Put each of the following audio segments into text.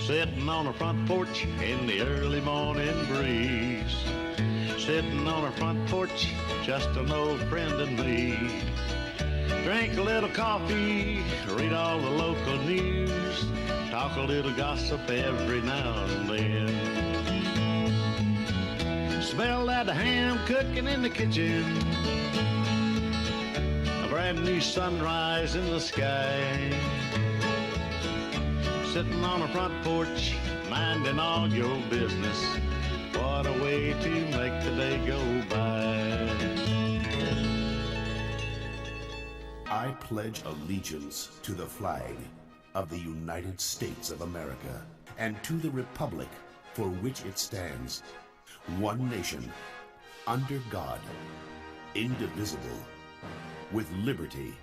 Sitting on the front porch in the early morning breeze. Sitting on our front porch, just an old friend and me. Drink a little coffee, read all the local news, talk a little gossip every now and then. Smell that ham cooking in the kitchen, a brand new sunrise in the sky. Sitting on the front porch, minding all your business. What a way to make the day go by. I pledge allegiance to the flag of the United States of America and to the republic for which it stands, one nation, under God, indivisible, with liberty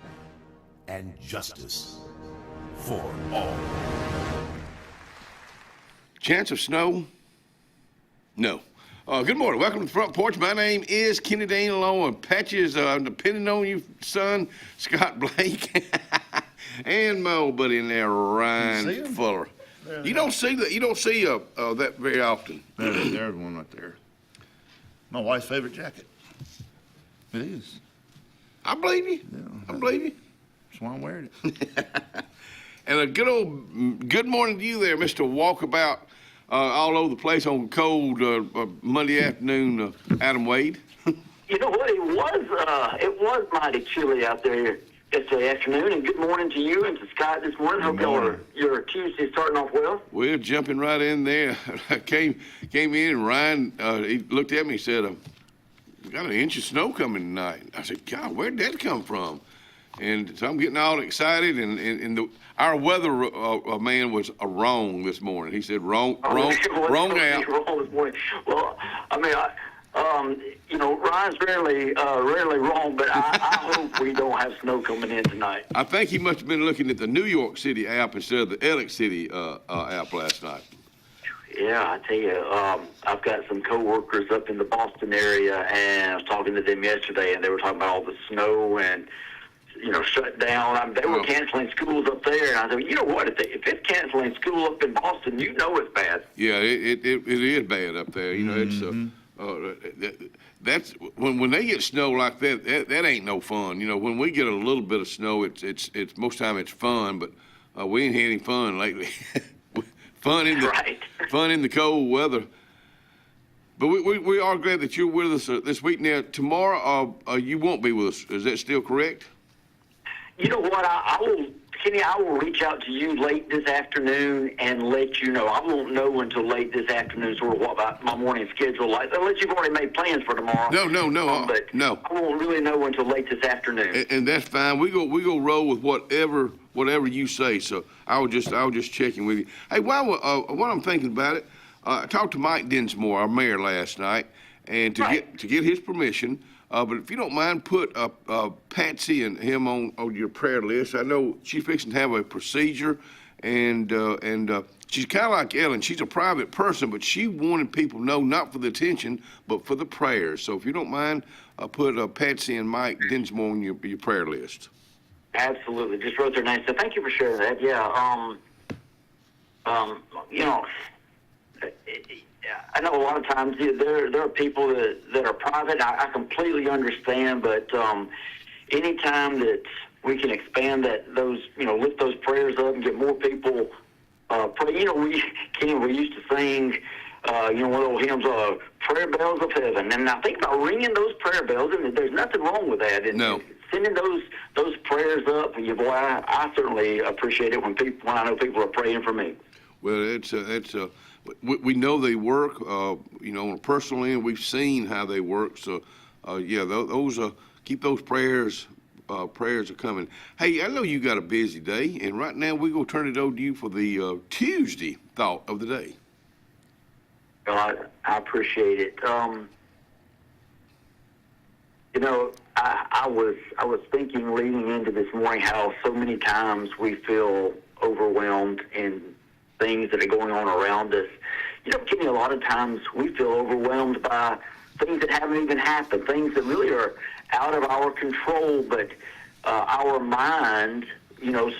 and justice for all. Chance of snow? No. Good morning. Welcome to the Front Porch. My name is Kenny Dane, along with Patches, depending on you, son, Scott Blake, and my old buddy in there, Ryan Fuller. You don't see that. You don't see that very often. There's one right there. My wife's favorite jacket. It is. I believe you. Yeah, I believe you. That's why I'm wearing it. And a good morning to you there, Mr. Walkabout, all over the place on cold Monday afternoon, Adam Wade. You know what? It was mighty chilly out there yesterday afternoon. And good morning to you and to Scott this morning. Hope your Tuesday starting off well. We're jumping right in there. I came in and Ryan he looked at me and said, "We got an inch of snow coming tonight." I said, "God, where'd that come from?" And so I'm getting all excited, and our weather man was wrong this morning. He said wrong out. Wrong this morning. Well, I mean, Ryan's rarely wrong, but I hope we don't have snow coming in tonight. I think he must have been looking at the New York City app instead of the Alex City app last night. Yeah, I tell you, I've got some coworkers up in the Boston area, and I was talking to them yesterday, and they were talking about all the snow and shut down. They were canceling schools up there, and I said, you know what? If it's canceling school up in Boston, it's bad. Yeah, it is bad up there. It's that's when they get snow like that ain't no fun. When we get a little bit of snow, it's most time it's fun, but we ain't had any fun lately. Fun in the cold weather. But we are glad that you're with us this week. Now tomorrow, you won't be with us. Is that still correct? You know what? Kenny, I will reach out to you late this afternoon and let you know. I won't know until late this afternoon sort of what about my morning schedule like, unless you've already made plans for tomorrow. No. No. I won't really know until late this afternoon. And that's fine. We go roll with whatever you say. So I was just checking with you. Hey, while I'm thinking about it, I talked to Mike Dinsmore, our mayor, last night, and to get his permission. But if you don't mind, put Patsy and him on your prayer list. I know she's fixing to have a procedure, and she's kind of like Ellen. She's a private person, but she wanted people to know, not for the attention, but for the prayers. So if you don't mind, put Patsy and Mike Dinsmore on your prayer list. Absolutely. Just wrote their names. So thank you for sharing that. Yeah. I know a lot of times there are people that are private. I completely understand, but anytime that we can expand those lift those prayers up and get more people pray. We used to sing one of those hymns, "Prayer Bells of Heaven," and I think about ringing those prayer bells, and there's nothing wrong with that. And no. Sending those prayers up, I certainly appreciate it when I know people are praying for me. Well, we know they work, on a personal end. We've seen how they work. So, those keep those prayers. Prayers are coming. Hey, I know you got a busy day, and right now we're gonna turn it over to you for the Tuesday thought of the day. Well, I appreciate it. I was thinking leading into this morning how so many times we feel overwhelmed in things that are going on around us. Kenny, a lot of times we feel overwhelmed by things that haven't even happened, things that really are out of our control, but our mind,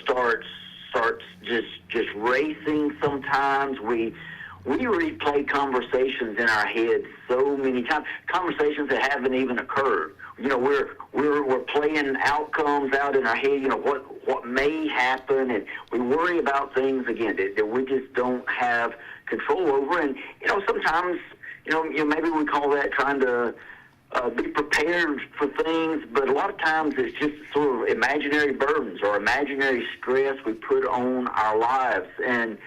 starts starts just racing sometimes. We replay conversations in our heads so many times, conversations that haven't even occurred. You know, we're playing outcomes out in our head, you know, what may happen, and we worry about things, again, that we just don't have control over. And, you know, sometimes, you know, maybe we call that trying to be prepared for things, but a lot of times it's just sort of imaginary burdens or imaginary stress we put on our lives. And,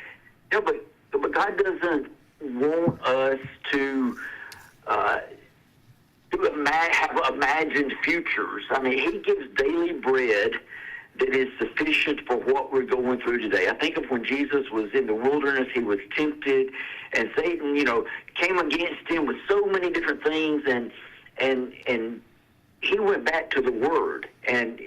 you know, but God doesn't want us to have imagined futures. I mean, He gives daily bread that is sufficient for what we're going through today. I think of when Jesus was in the wilderness, He was tempted, and Satan, you know, came against Him with so many different things, and He went back to the Word, and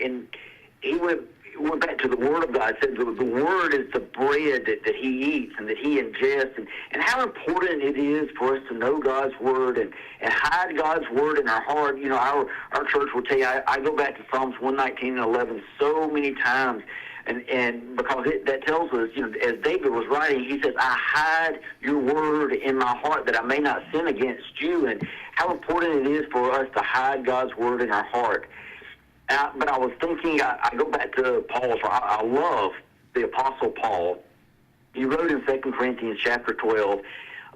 He went back to the Word of God. Said the Word is the bread that He eats and that He ingests, and how important it is for us to know God's Word and hide God's Word in our heart. You know, our church will tell you, I go back to Psalms 119 and 11 so many times, and because that tells us, you know, as David was writing, he says, I hide your Word in my heart that I may not sin against you, and how important it is for us to hide God's Word in our heart. But I was thinking, I go back to Paul. I love the Apostle Paul. He wrote in 2 Corinthians chapter 12,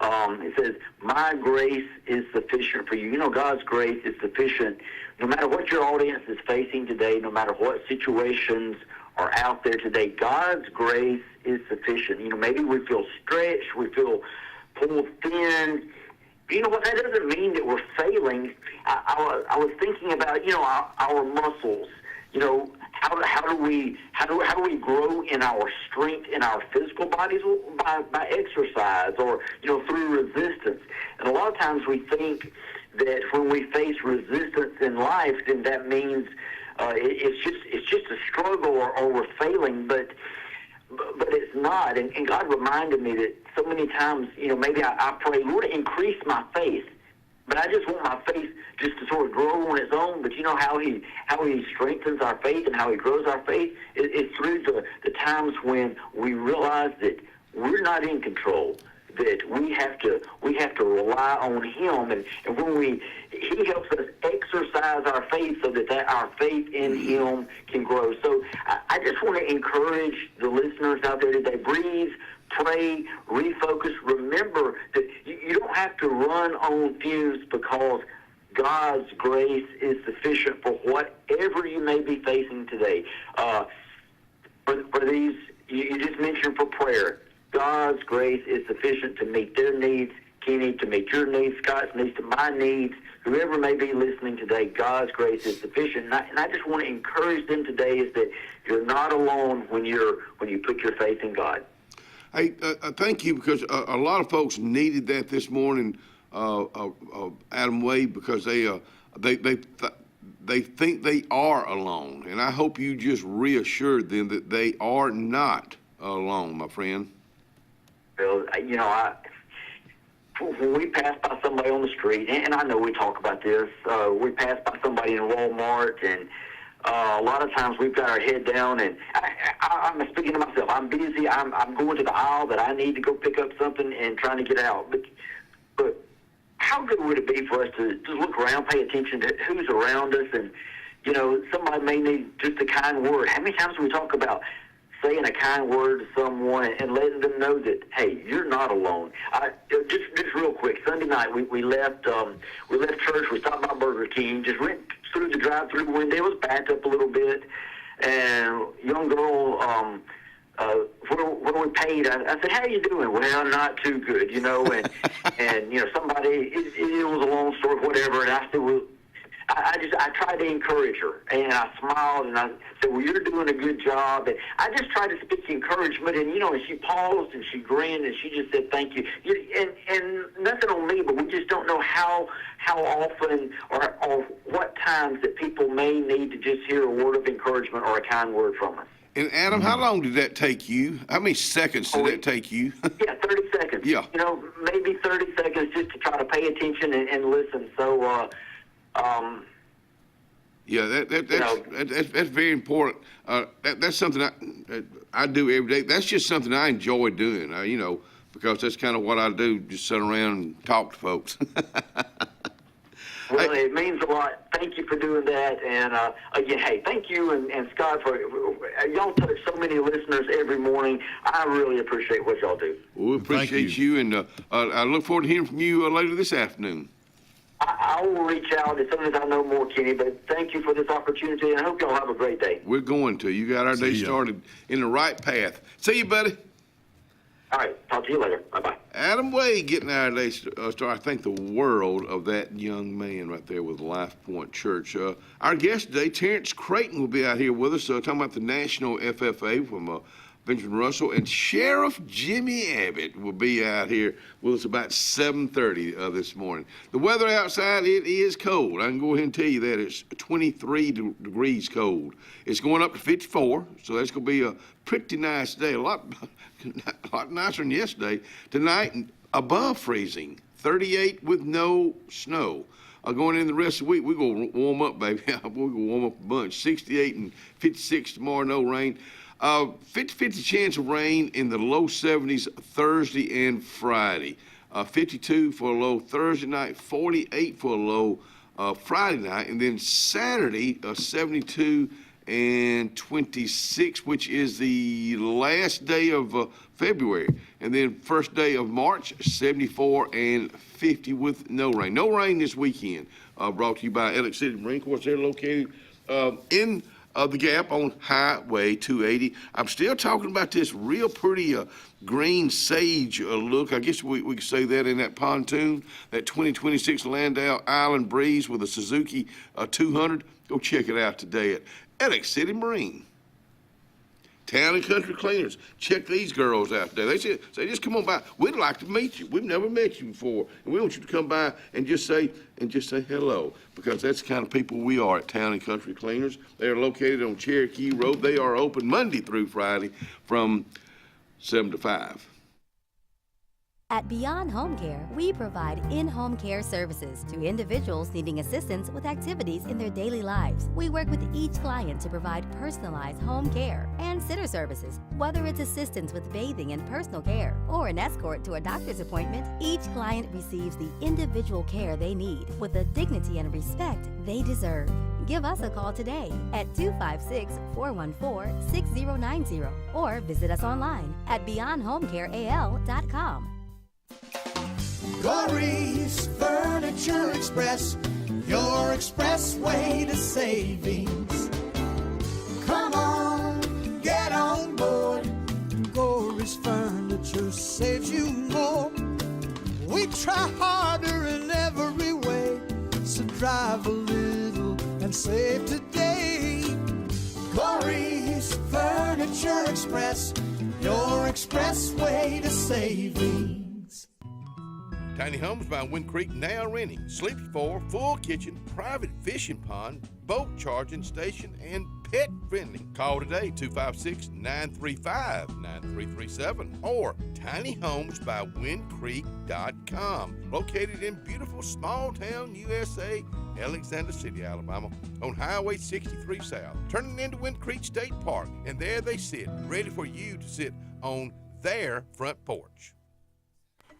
it says, my grace is sufficient for you. You know, God's grace is sufficient no matter what your audience is facing today, no matter what situations are out there today. God's grace is sufficient. You know, maybe we feel stretched, we feel pulled thin. You know what? That doesn't mean that we're failing. I was thinking about, you know, our muscles. You know, how do we grow in our strength in our physical bodies? Well, by exercise, or, you know, through resistance. And a lot of times we think that when we face resistance in life, then that means it's just a struggle or we're failing, but it's not. And God reminded me that so many times, you know, maybe I pray, Lord, increase my faith. But I just want my faith just to sort of grow on its own. But you know how he strengthens our faith and how He grows our faith? It's through the times when we realize that we're not in control, that we have to rely on Him, and when He helps us exercise our faith so that our faith in Him can grow. So I just want to encourage the listeners out there today: breathe, pray, refocus. Remember that you don't have to run on fumes, because God's grace is sufficient for whatever you may be facing today. For these, you just mentioned for prayer, God's grace is sufficient to meet their needs, Kenny, to meet your needs, Scott's needs, to my needs, whoever may be listening today. God's grace is sufficient. And I just want to encourage them today is that you're not alone when you put your faith in God. Hey, thank you, because a lot of folks needed that this morning, Adam Wade, because they think they are alone, and I hope you just reassured them that they are not alone, my friend. Well, you know, when we pass by somebody on the street, and I know we talk about this, we pass by somebody in Walmart, and a lot of times we've got our head down, and I'm speaking to myself. I'm busy. I'm going to the aisle that I need to go pick up something and trying to get out. But how good would it be for us to just look around, pay attention to who's around us, and, you know, somebody may need just a kind word. How many times do we talk about saying a kind word to someone and letting them know that, hey, you're not alone? Just real quick, Sunday night we left church. We stopped by Burger King, just went through the drive-through window. It was backed up a little bit, and young girl, when we paid, I said, how you doing? Well, not too good, you know, and you know, somebody, it was a long story, whatever, and I said, well, I tried to encourage her, and I smiled, and I said, well, you're doing a good job. And I just tried to speak encouragement, and, you know, and she paused, and she grinned, and she just said, thank you. And nothing on me, but we just don't know how often or what times that people may need to just hear a word of encouragement or a kind word from us. And Adam, how long did that take you? How many seconds did that take you? Yeah, 30 seconds. Yeah. You know, maybe 30 seconds just to try to pay attention and listen. So, Yeah, that's very important. That's something I do every day. That's just something I enjoy doing, because that's kind of what I do, just sit around and talk to folks. Well, it means a lot. Thank you for doing that. And, again, hey, thank you and Scott for y'all touch so many listeners every morning. I really appreciate what y'all do. We appreciate you, and I look forward to hearing from you later this afternoon. I will reach out as soon as I know more, Kenny, but thank you for this opportunity, and I hope y'all have a great day. We're going to. You got our day started in the right path. See you, buddy. All right. Talk to you later. Bye-bye. Adam Wade getting our day started. I think the world of that young man right there with Life Point Church. Our guest today, Terrence Creighton, will be out here with us talking about the National FFA from Benjamin Russell, and Sheriff Jimmy Abbott will be out here with us about 7:30 this morning. The weather outside, it is cold. I can go ahead and tell you that. It's 23 degrees cold. It's going up to 54, so that's going to be a pretty nice day. A lot nicer than yesterday. Tonight, above freezing, 38 with no snow. Going in the rest of the week, we're going to warm up, baby. We're going to warm up a bunch. 68 and 56 tomorrow, no rain. 50-50 chance of rain in the low 70s Thursday and Friday. 52 for a low Thursday night, 48 for a low Friday night, and then Saturday, 72 and 26, which is the last day of February. And then first day of March, 74 and 50 with no rain. No rain this weekend. Brought to you by Alex City Marine Corps. They're located in the Gap on Highway 280. I'm still talking about this real pretty green sage look. I guess we could say that in that pontoon, that 2026 Landau Island Breeze with a Suzuki 200. Go check it out today at Alex City Marine. Town and Country Cleaners. Check these girls out there. They say, just come on by. We'd like to meet you. We've never met you before, and we want you to come by and just say hello, because that's the kind of people we are at Town and Country Cleaners. They are located on Cherokee Road. They are open Monday through Friday from 7 to 5. At Beyond Home Care, we provide in-home care services to individuals needing assistance with activities in their daily lives. We work with each client to provide personalized home care and sitter services. Whether it's assistance with bathing and personal care or an escort to a doctor's appointment, each client receives the individual care they need with the dignity and respect they deserve. Give us a call today at 256-414-6090 or visit us online at beyondhomecareal.com. Corey's Furniture Express, your expressway to savings. Come on, get on board. Corey's Furniture saves you more. We try harder in every way, so drive a little and save today. Corey's Furniture Express, your expressway to savings. Tiny Homes by Wind Creek now renting. Sleepy 4, full kitchen, private fishing pond, boat charging station, and pet friendly. Call today, 256-935-9337 or tinyhomesbywindcreek.com. Located in beautiful small town USA, Alexander City, Alabama, on Highway 63 South. Turning into Wind Creek State Park, and there they sit, ready for you to sit on their front porch.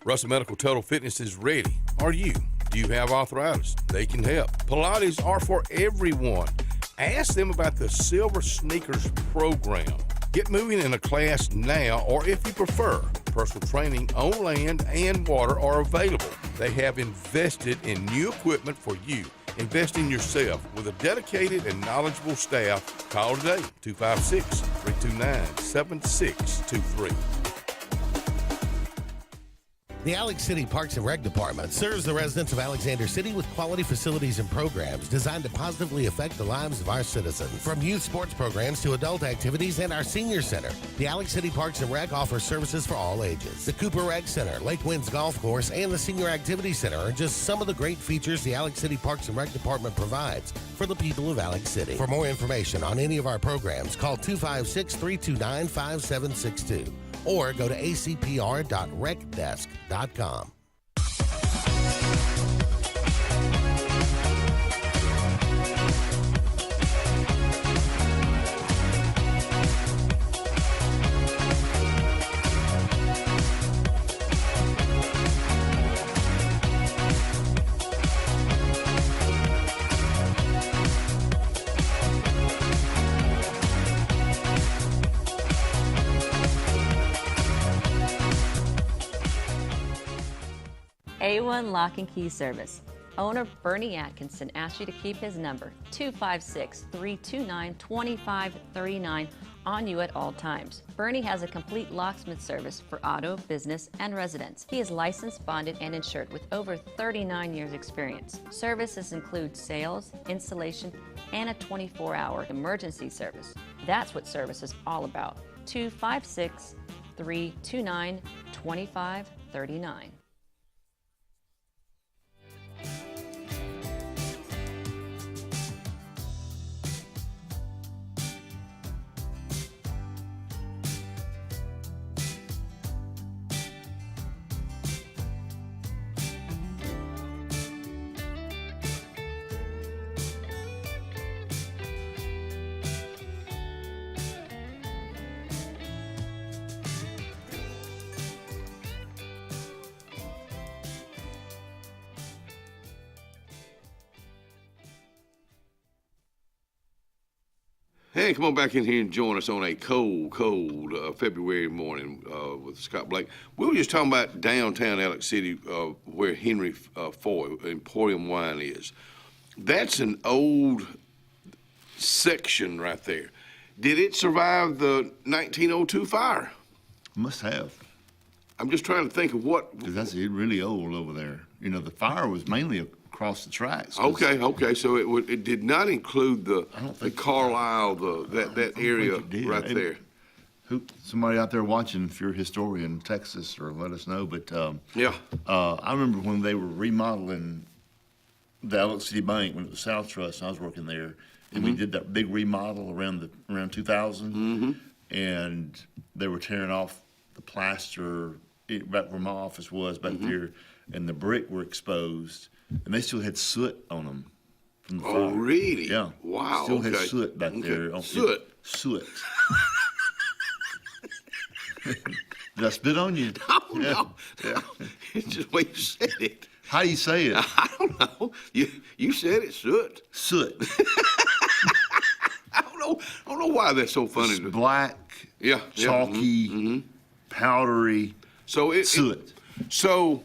Russell Medical Total Fitness is ready. Are you? Do you have arthritis? They can help. Pilates are for everyone. Ask them about the Silver Sneakers program. Get moving in a class now, or if you prefer, personal training on land and water are available. They have invested in new equipment for you. Invest in yourself with a dedicated and knowledgeable staff. Call today, 256-329-7623. The Alex City Parks and Rec Department serves the residents of Alexander City with quality facilities and programs designed to positively affect the lives of our citizens. From youth sports programs to adult activities and our senior center, the Alex City Parks and Rec offers services for all ages. The Cooper Rec Center, Lake Winds Golf Course, and the Senior Activity Center are just some of the great features the Alex City Parks and Rec Department provides for the people of Alex City. For more information on any of our programs, call 256-329-5762. or go to acpr.recdesk.com. A1 Lock and Key Service. Owner Bernie Atkinson asked you to keep his number, 256-329-2539, on you at all times. Bernie has a complete locksmith service for auto, business, and residence. He is licensed, bonded, and insured with over 39 years experience. Services include sales, installation, and a 24-hour emergency service. That's what service is all about. 256-329-2539. Hey, come on back in here and join us on a cold February morning with Scott Blake. We were just talking about downtown Alex City where Henry Foy, Emporium Wine is. That's an old section right there. Did it survive the 1902 fire? Must have. I'm just trying to think of what. Because that's really old over there. You know, the fire was mainly across the tracks. Okay. So it did not include the Carlisle, that area right there. Somebody out there watching, if you're a historian, Texas, or let us know. But yeah, I remember when they were remodeling the Alex City Bank when it was South Trust, and I was working there, and we did that big remodel around 2000, and they were tearing off the plaster back where my office was back there, and the brick were exposed, and they still had soot on them from the fire. Oh, really? Yeah. Wow. Still had soot back there. Soot. Soot. Did I spit on you? Oh, no. It's just the way you said it. How do you say it? I don't know. You said it, soot. Soot. I don't know why that's so funny. It's black, chalky, powdery, soot. So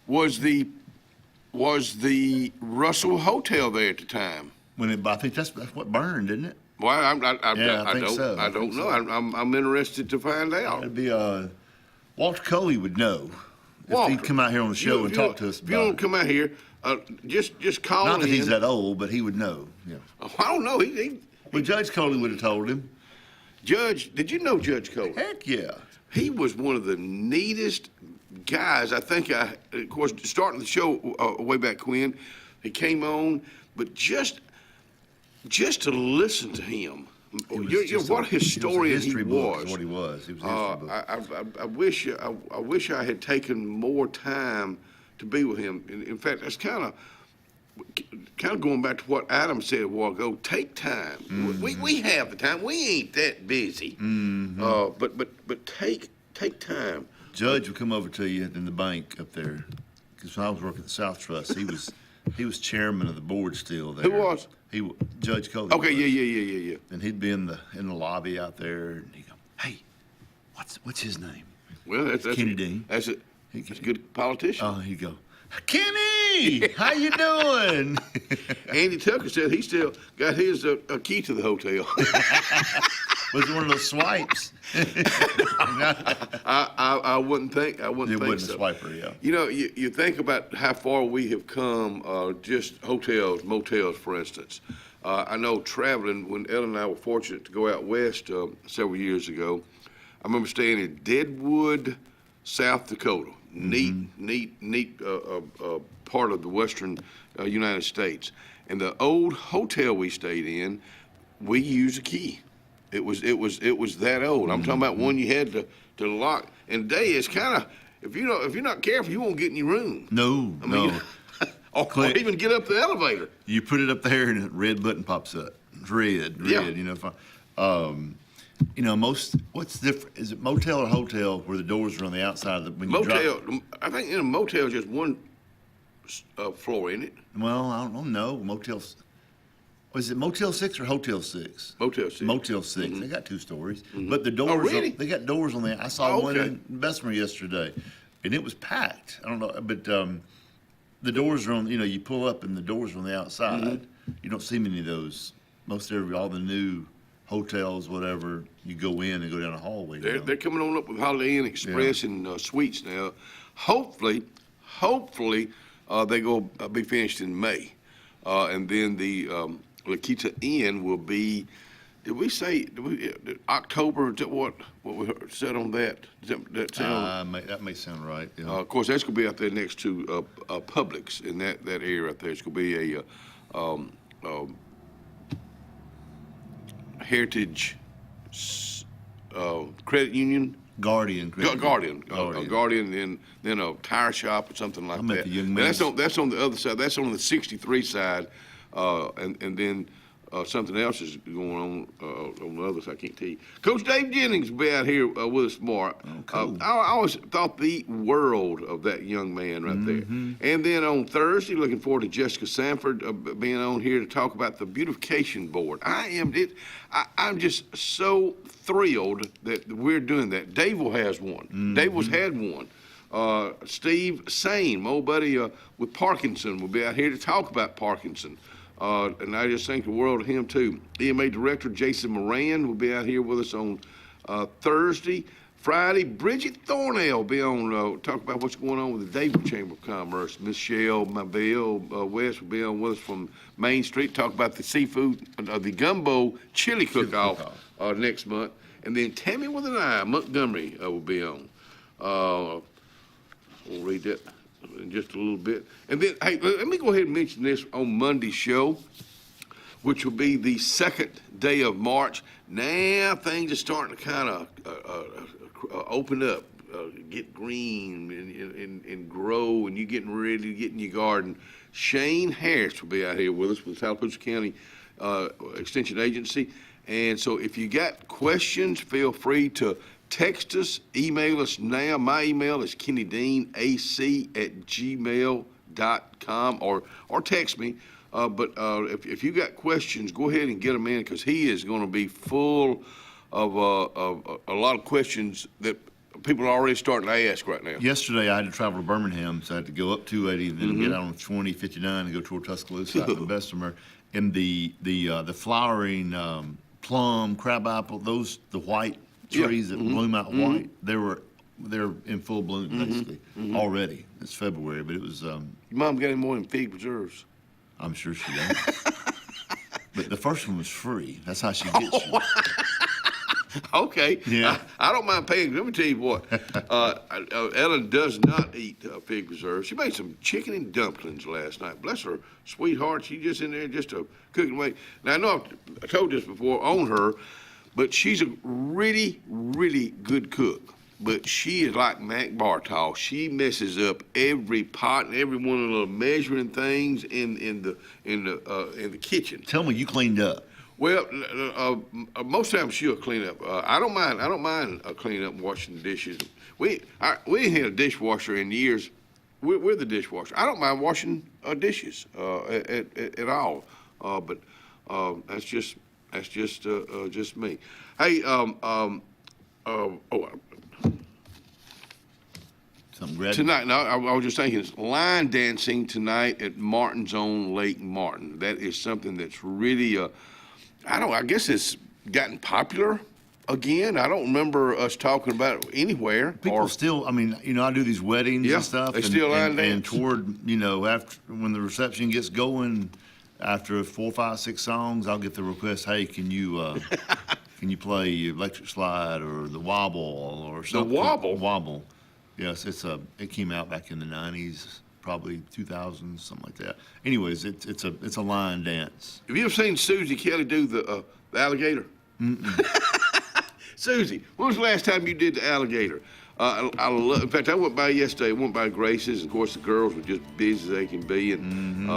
was the Russell Hotel there at the time? I think that's what burned, didn't it? Well, I think so. I don't know. I'm interested to find out. It'd be Walter Coley would know. Walter, if he'd come out here on the show and talk to us about it. If you don't come out here, just call him. Not that he's that old, but he would know. Yeah. I don't know. Well, Judge Coley would have told him. Judge, did you know Judge Coley? Heck yeah. He was one of the neatest guys. I think of course, starting the show way back when, he came on, but just to listen to him. What a historian he was. What he was. He was I wish I had taken more time to be with him. In fact, that's kind of going back to what Adam said a while ago. Take time. We have the time. We ain't that busy. But take take time. Judge would come over to you in the bank up there, because when I was working at the South Trust, he was chairman of the board still there. Who was? Judge Coley. Okay, yeah. And he'd be in the lobby out there, and he'd go, "Hey, what's his name?" Well, that's Kenny Dean. That's a good politician. Oh, he'd go, "Kenny, how you doing?" Andy Tucker said he still got his key to the hotel. Was it one of those swipes? I wouldn't think. It wasn't a swiper, yeah. You know, you think about how far we have come. Just hotels, motels, for instance. I know traveling when Ellen and I were fortunate to go out west several years ago. I remember staying in Deadwood, South Dakota. Neat part of the western United States. And the old hotel we stayed in, we used a key. It was that old. I'm talking about one you had to lock. And today it's kind of, if you're not careful, you won't get in your room. No. Or even get up the elevator. You put it up there and a red button pops up. It's red. Yeah. What's different? Is it motel or hotel where the doors are on the outside of the when motel? I think in a motel is just one floor, isn't it? Well, I don't know. Motels. Was it Motel 6 or Hotel 6? Motel 6. Motel 6. They got 2 stories. But the doors, really? They got doors on the, I saw one in Bessemer yesterday. and it was packed. I don't know, but the doors are on. You pull up and the doors are on the outside. Mm-hmm. You don't see many of those. All the new hotels, whatever, you go in and go down a hallway. They're coming on up with Holiday Inn Express and Suites now. Hopefully, they go be finished in May, and then the La Quinta Inn will be. Did we say October? Is that what we said on that? That sound? That may sound right. Yeah. Of course, that's going to be out there next to Publix in that area right there. It's going to be a Heritage Credit Union. Guardian. Guardian, and then a tire shop or something like that. The young That's on the other side. That's on the 63 side, and then something else is going on the other side. I can't tell you. Coach Dave Jennings will be out here with us tomorrow. Oh, cool. I always thought the world of that young man right there. And then on Thursday, looking forward to Jessica Sanford being on here to talk about the beautification board. I'm just so thrilled that we're doing that. Dave has one. Dave had one. Steve Sane, my old buddy with Parkinson, will be out here to talk about Parkinson. And I just think the world of him, too. EMA Director Jason Moran will be out here with us on Thursday. Friday, Bridget Thornell will be on, talk about what's going on with the David Chamber of Commerce. Michelle Mabel West will be on with us from Main Street, talk about the seafood, the gumbo chili cook-off next month. And then Tammy with an I, Montgomery, will be on. We'll read that in just a little bit. And then, hey, let me go ahead and mention this on Monday's show, which will be the second day of March. Now things are starting to kind of open up, get green and grow, and you're getting ready to get in your garden. Shane Harris will be out here with us with the Tallapoosa County Extension Agency. And so if you got questions, feel free to text us, email us now. My email is kennydeanac@gmail.com or text me. But if you got questions, go ahead and get them in, because he is going to be full of a lot of questions that people are already starting to ask right now. Yesterday, I had to travel to Birmingham, so I had to go up 280, then get out on 2059 and go toward Tuscaloosa, out to Bessemer. And the flowering plum, crabapple, the white trees that bloom out white, they're in full bloom basically already. It's February, but it was. Your mom got any more than fig preserves? I'm sure she does. But the first one was free. That's how she gets you. Okay. Yeah. I don't mind paying. Let me tell you what. Ellen does not eat fig preserves. She made some chicken and dumplings last night. Bless her sweetheart. She just in there just to cook and wait. Now I know I told this before on her, but she's a really, really good cook. But she is like Mac Bartol. She messes up every pot and every one of the measuring things in the kitchen. Tell me you cleaned up. Well, most times she'll clean up. I don't mind cleaning up and washing the dishes. We ain't had a dishwasher in years. We're the dishwasher. I don't mind washing dishes at all. But that's just me. Hey, tonight, no, I was just thinking, it's line dancing tonight at Martin's own Lake Martin. That is something that's really, I guess it's gotten popular again. I don't remember us talking about it anywhere. People still, I do these weddings and stuff. They still line dance. And toward, after, when the reception gets going, after 4, 5, 6 songs, I'll get the request, hey, can you play Electric Slide or the Wobble or something? The Wobble? Wobble. Yes, it came out back in the 90s, probably 2000s, something like that. Anyways, it's a line dance. Have you ever seen Susie Kelly do the alligator? Susie, when was the last time you did the alligator? In fact, I went by yesterday. I went by Grace's, and of course the girls were just busy as they can be, and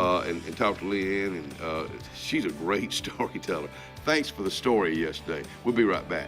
talked to Leanne, and she's a great storyteller. Thanks for the story yesterday. We'll be right back.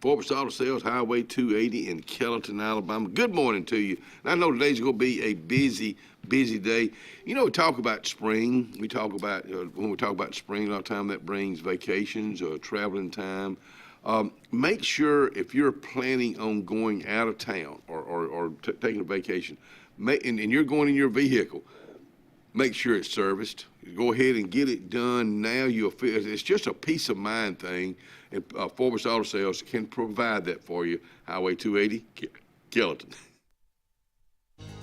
Porch Auto Sales, Highway 280 in Kellerton, Alabama. Good morning to you. And I know today's going to be a busy day. You know, we talk about spring. We talk about, when we talk about spring, a lot of time that brings vacations or traveling time. Make sure if you're planning on going out of town or taking a vacation, and you're going in your vehicle, make sure it's serviced. Go ahead and get it done now. It's just a peace of mind thing, and Porch Auto Sales can provide that for you. Highway 280, Kellerton.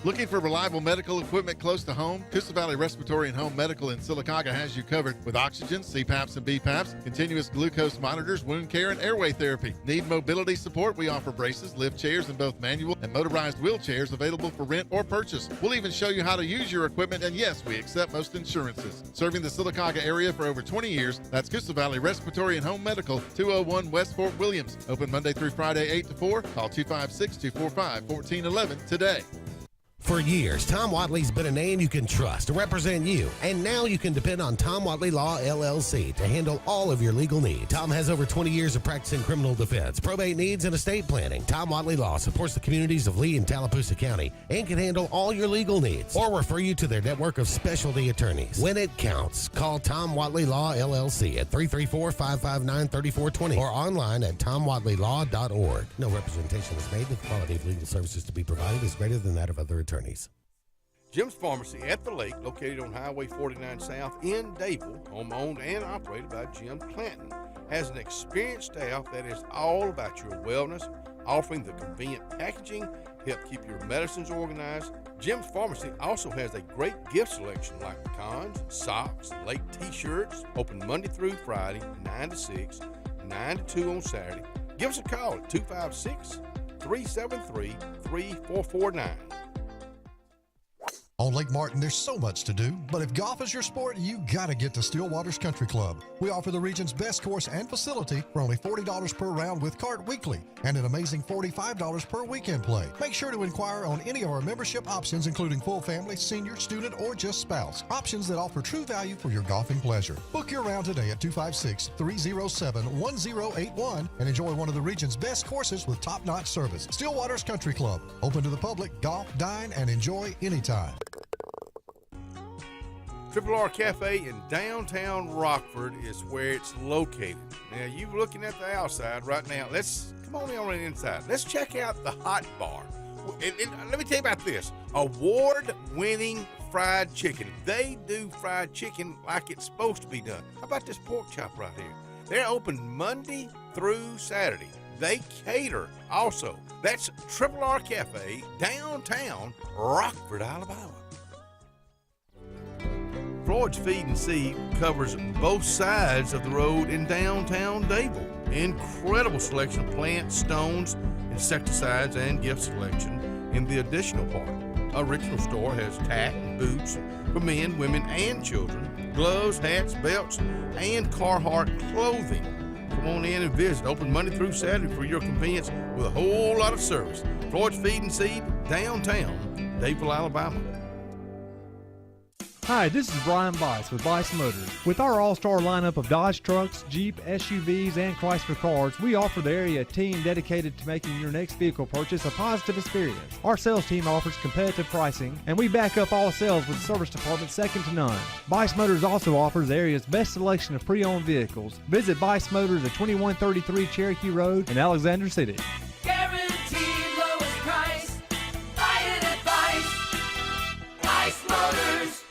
Looking for reliable medical equipment close to home? Coosa Valley Respiratory and Home Medical in Sylacauga has you covered with oxygen, CPAPs and BPAPs, continuous glucose monitors, wound care, and airway therapy. Need mobility support? We offer braces, lift chairs, and both manual and motorized wheelchairs available for rent or purchase. We'll even show you how to use your equipment, and yes, we accept most insurances. Serving the Sylacauga area for over 20 years, that's Coosa Valley Respiratory and Home Medical, 201 West Fort Williams. Open Monday through Friday, 8 to 4. Call 256-245-1411 today. For years, Tom Watley's been a name you can trust to represent you, and now you can depend on Tom Watley Law, LLC to handle all of your legal needs. Tom has over 20 years of practice in criminal defense, probate needs, and estate planning. Tom Watley Law supports the communities of Lee and Tallapoosa County and can handle all your legal needs or refer you to their network of specialty attorneys. When it counts, call Tom Watley Law, LLC at 334-559-3420 or online at tomwatleylaw.org. No representation is made that the quality of legal services to be provided is greater than that of other attorneys. Jim's Pharmacy at the Lake, located on Highway 49 South in Dayville, home-owned and operated by Jim Clanton, has an experienced staff that is all about your wellness, offering the convenient packaging to help keep your medicines organized. Jim's Pharmacy also has a great gift selection like pecans, socks, lake t-shirts, open Monday through Friday, 9 to 6, 9 to 2 on Saturday. Give us a call at 256-373-3449. On Lake Martin, there's so much to do, but if golf is your sport, you gotta get to Stillwaters Country Club. We offer the region's best course and facility for only $40 per round with cart weekly and an amazing $45 per weekend play. Make sure to inquire on any of our membership options, including full family, senior, student, or just spouse. Options that offer true value for your golfing pleasure. Book your round today at 256-307-1081 and enjoy one of the region's best courses with top-notch service. Stillwaters Country Club. Open to the public, golf, dine, and enjoy anytime. Triple R Cafe in downtown Rockford is where it's located. Now, you're looking at the outside right now. Come on in on the inside. Let's check out the hot bar. And let me tell you about this. Award-winning fried chicken. They do fried chicken like it's supposed to be done. How about this pork chop right here? They're open Monday through Saturday. They cater also. That's Triple R Cafe, downtown Rockford, Alabama. Porch Feed and Seed covers both sides of the road in downtown Dayville. Incredible selection of plants, stones, insecticides, and gift selection in the additional part. Original store has tack and boots for men, women, and children, gloves, hats, belts, and Carhartt clothing. Come on in and visit. Open Monday through Saturday for your convenience with a whole lot of service. Porch Feed and Seed, downtown Dayville, Alabama. Hi, this is Brian Bice with Bice Motors. With our all-star lineup of Dodge trucks, Jeep, SUVs, and Chrysler cars, we offer the area a team dedicated to making your next vehicle purchase a positive experience. Our sales team offers competitive pricing, and we back up all sales with a service department second to none. Bice Motors also offers the area's best selection of pre-owned vehicles. Visit Bice Motors at 2133 Cherokee Road in Alexander City. Guaranteed lowest price. Buy it at Bice. Bice Motors.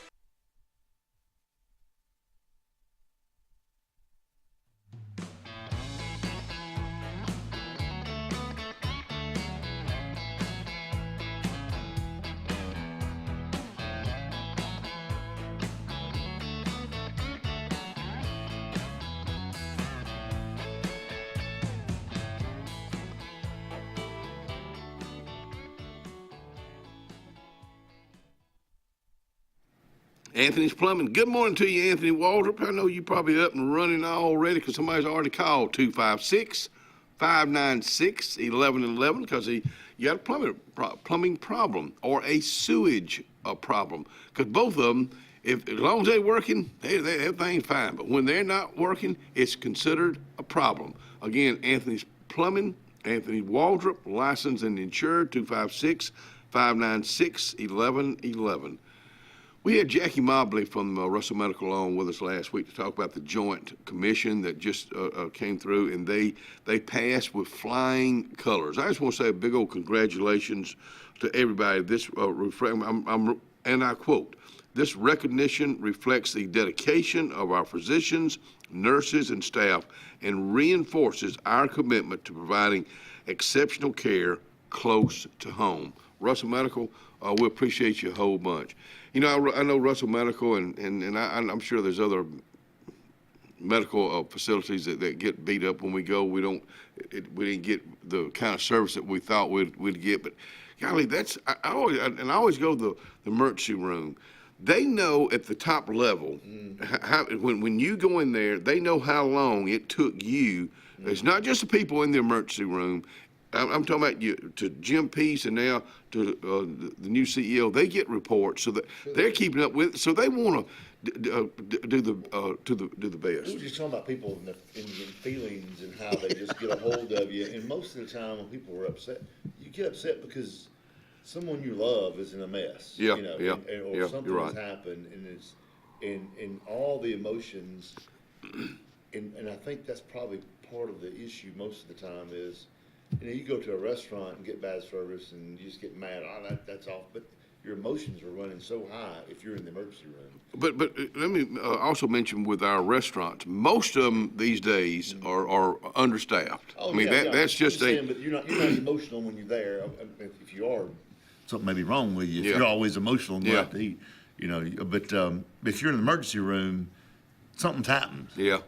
Anthony's Plumbing. Good morning to you, Anthony Waldrop. I know you're probably up and running already because somebody's already called 256-596-1111 because you got a plumbing problem or a sewage problem. Because both of them, as long as they're working, everything's fine. But when they're not working, it's considered a problem. Again, Anthony's Plumbing, Anthony Waldrop, licensed and insured, 256-596-1111. We had Jackie Mobley from Russell Medical on with us last week to talk about the joint commission that just came through, and they passed with flying colors. I just want to say a big old congratulations to everybody. This and I quote, "This recognition reflects the dedication of our physicians, nurses, and staff, and reinforces our commitment to providing exceptional care close to home." Russell Medical, we appreciate you a whole bunch. You know, I know Russell Medical, and I'm sure there's other medical facilities that get beat up when we go. We didn't get the kind of service that we thought we'd get. But golly, I always go to the emergency room. They know at the top level how when you go in there, they know how long it took you. It's not just the people in the emergency room. I'm talking about you to Jim Peace and now to the new CEO. They get reports, so that they're keeping up with. So they want to do the best. We were just talking about people in feelings and how they just get a hold of you. And most of the time, when people are upset, you get upset because someone you love is in a mess. Yeah, you know, or something has happened, and it's in all the emotions. And I think that's probably part of the issue most of the time is. You know, you go to a restaurant and get bad service and you just get mad. That's off. But your emotions are running so high if you're in the emergency room. But let me also mention with our restaurants, most of them these days are understaffed. Oh, I mean, that's just but you're not emotional when you're there. If you are, something may be wrong with you. If you're always emotional and go out to eat, you know. But if you're in the emergency room, something's happened. Yeah.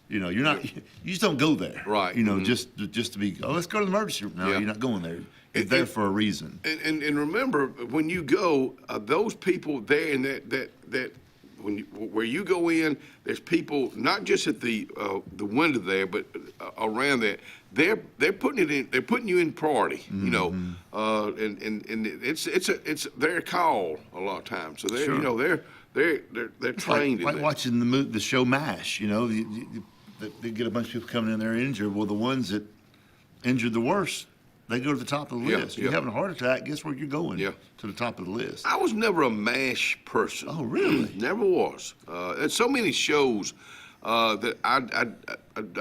You know, you're not. You just don't go there, right? You know, just to be. Oh, let's go to the emergency room. No, you're not going there. It's there for a reason. And remember, when you go, those people there in that where you go in, there's people not just at the window there, but around there. They're putting it in. They're putting you in priority. You know, and it's their call a lot of times. So they're they're trained. Like watching the show MASH. You know. They get a bunch of people coming in there injured. Well, the ones that injured the worst, they go to the top of the list. If you're having a heart attack, guess where you're going? To the top of the list. I was never a MASH person. Oh, really? Never was. There's so many shows that I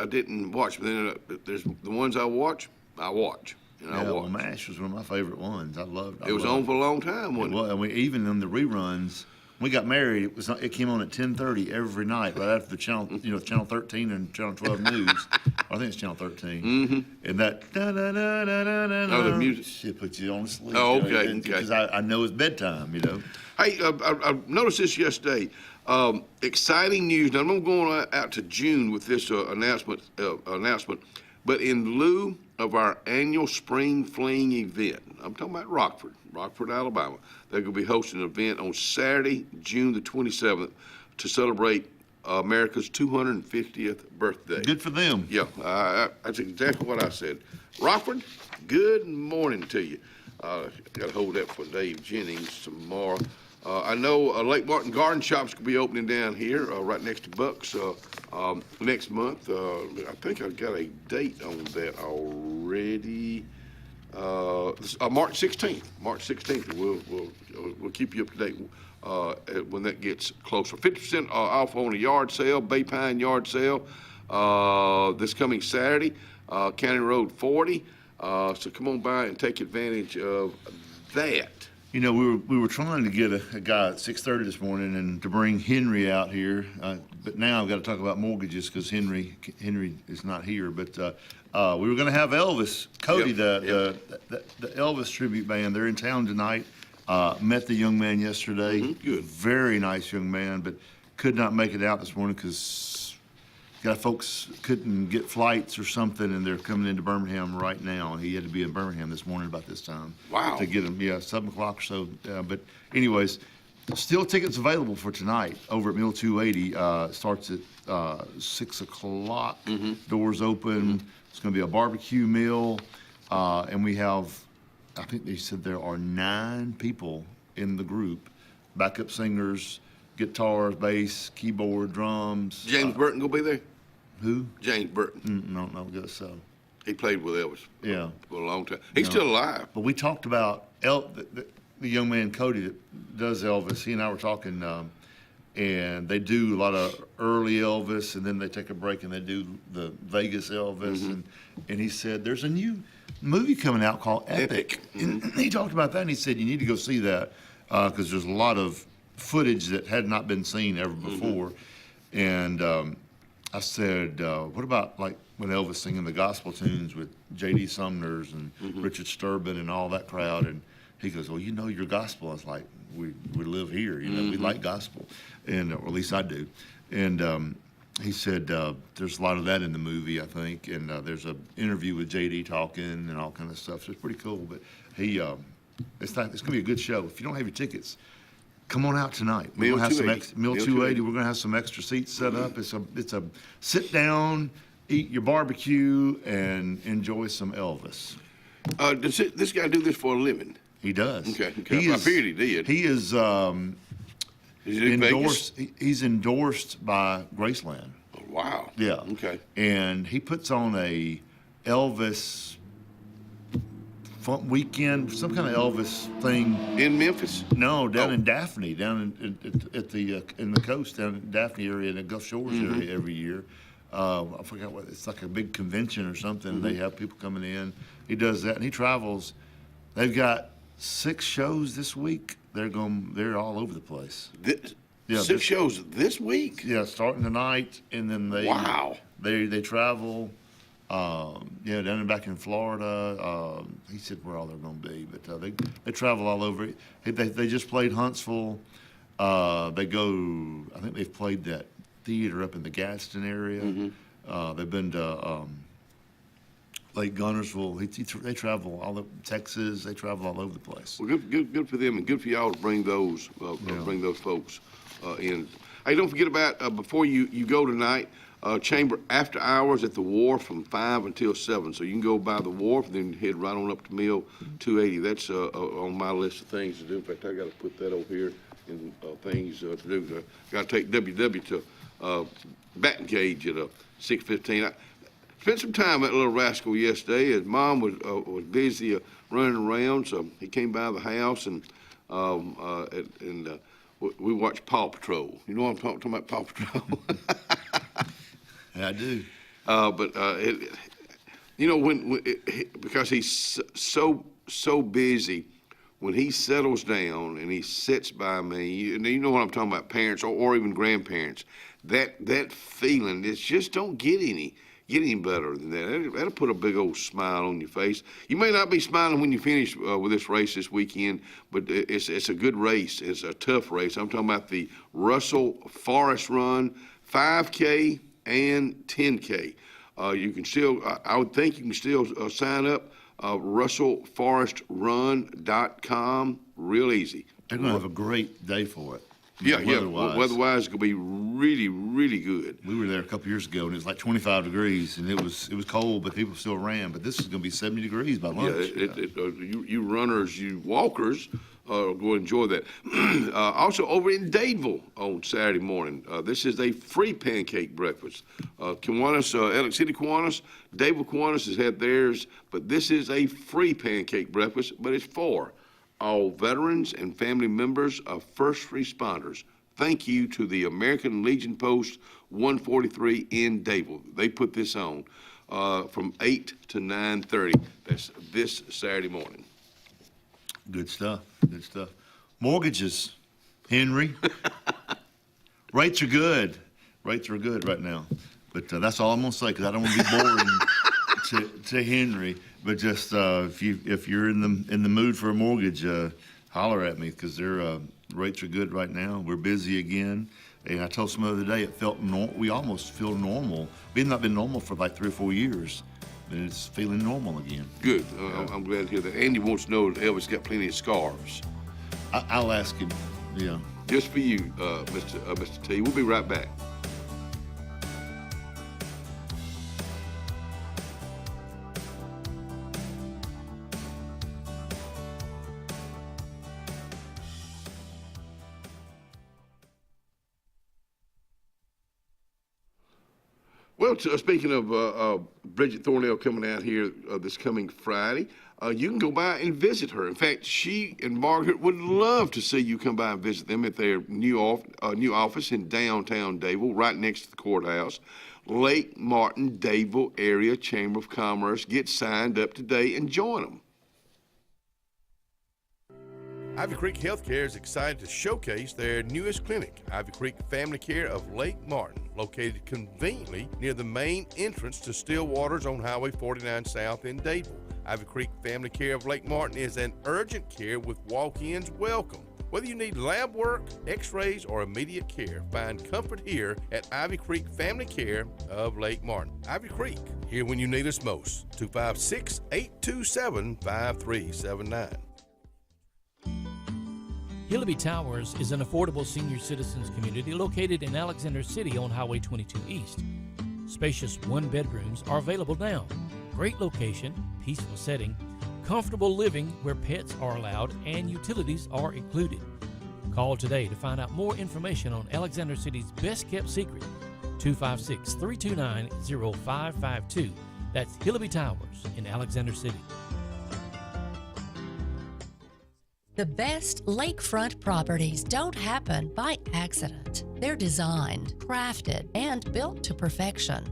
didn't watch. But then there's the ones I watch. Well, MASH was one of my favorite ones. I loved it. It was on for a long time, wasn't it? Well, even in the reruns. We got married. It came on at 10:30 every night, right after the channel, Channel 13 and Channel 12 News. I think it's Channel 13. Mm-hmm. And that the music it puts you on sleep. Oh, okay. Because I know it's bedtime. You know. Hey, I noticed this yesterday. Exciting news. Now I'm going out to June with this announcement. But in lieu of our annual spring fling event, I'm talking about Rockford, Alabama. They're going to be hosting an event on Saturday, June the 27th, to celebrate America's 250th birthday. Good for them. Yeah, that's exactly what I said. Rockford, good morning to you. Got to hold that for Dave Jennings tomorrow. I know Lake Martin Garden Shop's going to be opening down here right next to Buck's next month. I think I've got a date on that already. March 16th. March 16th. We'll keep you up to date when that gets closer. 50% off on a yard sale, Bay Pine yard sale, this coming Saturday, County Road 40. So come on by and take advantage of that. You know, we were trying to get a guy at 6:30 this morning and to bring Henry out here, but now I've got to talk about mortgages because Henry is not here. But we were going to have Elvis, Cody, the Elvis tribute band. They're in town tonight. Met the young man yesterday. Mm-hmm. Good, very nice young man, but could not make it out this morning because folks couldn't get flights or something, and they're coming into Birmingham right now. And he had to be in Birmingham this morning about this time. Wow. To get him, 7 o'clock or so. But anyways, still tickets available for tonight over at Mill 280. Starts at 6 o'clock. Mm-hmm. Doors open. Mm-hmm. It's going to be a barbecue meal. And we have, I think they said there are 9 people in the group. Backup singers, guitars, bass, keyboard, drums. James Burton going to be there? Who? James Burton. No, guess so. He played with Elvis. Yeah. For a long time. He's still alive. But we talked about the young man Cody that does Elvis. He and I were talking, and they do a lot of early Elvis, and then they take a break and they do the Vegas Elvis. And he said there's a new movie coming out called Epic. And he talked about that, and he said you need to go see that because there's a lot of footage that had not been seen ever before. And I said, what about like when Elvis singing the gospel tunes with J.D. Sumner's and Richard Sturban and all that crowd? And he goes, well, you know your gospel. I was like, we live here, you know, we like gospel, and or at least I do. And he said there's a lot of that in the movie, I think, and there's an interview with J.D. talking and all kind of stuff. So it's pretty cool. But it's going to be a good show. If you don't have your tickets, come on out tonight. We're gonna have Meal 280. We're gonna have some extra seats set up. It's a sit down, eat your barbecue, and enjoy some Elvis. Does this guy do this for a living? He does. Okay. I figured he did. He is endorsed. He's endorsed by Graceland. Oh, wow. Yeah. Okay. And he puts on a Elvis fun weekend, some kind of Elvis thing in Memphis. No, down in Daphne, down in the coast, down in Daphne area, in the Gulf Shores area every year. I forgot what it's like, a big convention or something. They have people coming in. He does that, and he travels. They've got 6 shows this week. They're all over the place. Six shows this week? Yeah, starting tonight, and then they travel. Down and back in Florida. He said where all they're going to be, but they travel all over. They just played Huntsville. They go. I think they've played that theater up in the Gadsden area. They've been to Lake Gunnersville. They travel all over Texas. They travel all over the place. Well, good for them, and good for y'all to bring those folks in. Hey, don't forget about before you go tonight. Chamber after hours at the wharf from 5 until 7. So you can go by the wharf and then head right on up to Mill 280. That's on my list of things to do. In fact, I got to put that over here in things to do. Got to take WW to batting cage at 6:15. I spent some time with that little rascal yesterday. His mom was busy running around, so he came by the house and we watched Paw Patrol. You know what I'm talking about, Paw Patrol? I do. Because he's so busy, when he settles down and he sits by me, you know what I'm talking about, parents or even grandparents, that feeling, it just don't get any better than that. That'll put a big old smile on your face. You may not be smiling when you finish with this race this weekend, but it's a good race. It's a tough race. I'm talking about the Russell Forest Run, 5K and 10K. You can still, I would think you can still sign up, russellforestrun.com, real easy. They're going to have a great day for it. Weather-wise, it's going to be really, really good. We were there a couple years ago, and it was like 25 degrees, and it was cold, but people still ran. But this is going to be 70 degrees by lunch. You runners, you walkers, go enjoy that. Also, over in Dadeville on Saturday morning, this is a free pancake breakfast. Kiwanis, Alex City Kiwanis, Dadeville Kiwanis has had theirs, but this is a free pancake breakfast, but it's for all veterans and family members of first responders. Thank you to the American Legion Post 143 in Dadeville. They put this on from 8 to 9:30. That's this Saturday morning. Good stuff. Good stuff. Mortgages, Henry. Rates are good. Rates are good right now. But that's all I'm going to say, because I don't want to be boring to Henry. But just if you're in the mood for a mortgage, holler at me, because their rates are good right now. We're busy again. And I told some other day we almost feel normal. We've not been normal for like 3 or 4 years. And it's feeling normal again. Good. I'm glad to hear that. Andy wants to know that Elvis got plenty of scarves. I'll ask him. Yeah. Just for you, Mr. T. We'll be right back. Well, speaking of Bridget Thornell coming out here this coming Friday, you can go by and visit her. In fact, she and Margaret would love to see you come by and visit them at their new office in downtown Dadeville, right next to the courthouse. Lake Martin Dadeville Area Chamber of Commerce. Get signed up today and join them. Ivy Creek Healthcare is excited to showcase their newest clinic, Ivy Creek Family Care of Lake Martin, located conveniently near the main entrance to Stillwater's on Highway 49 South in Dadeville. Ivy Creek Family Care of Lake Martin is an urgent care with walk-ins welcome. Whether you need lab work, x-rays, or immediate care, find comfort here at Ivy Creek Family Care of Lake Martin. Ivy Creek, here when you need us most. 256-827-5379. Hillaby Towers is an affordable senior citizens community located in Alexander City on Highway 22 East. Spacious one-bedrooms are available now. Great location, peaceful setting, comfortable living where pets are allowed and utilities are included. Call today to find out more information on Alexander City's best-kept secret, 256-329-0552. That's Hillaby Towers in Alexander City. The best lakefront properties don't happen by accident. They're designed, crafted, and built to perfection.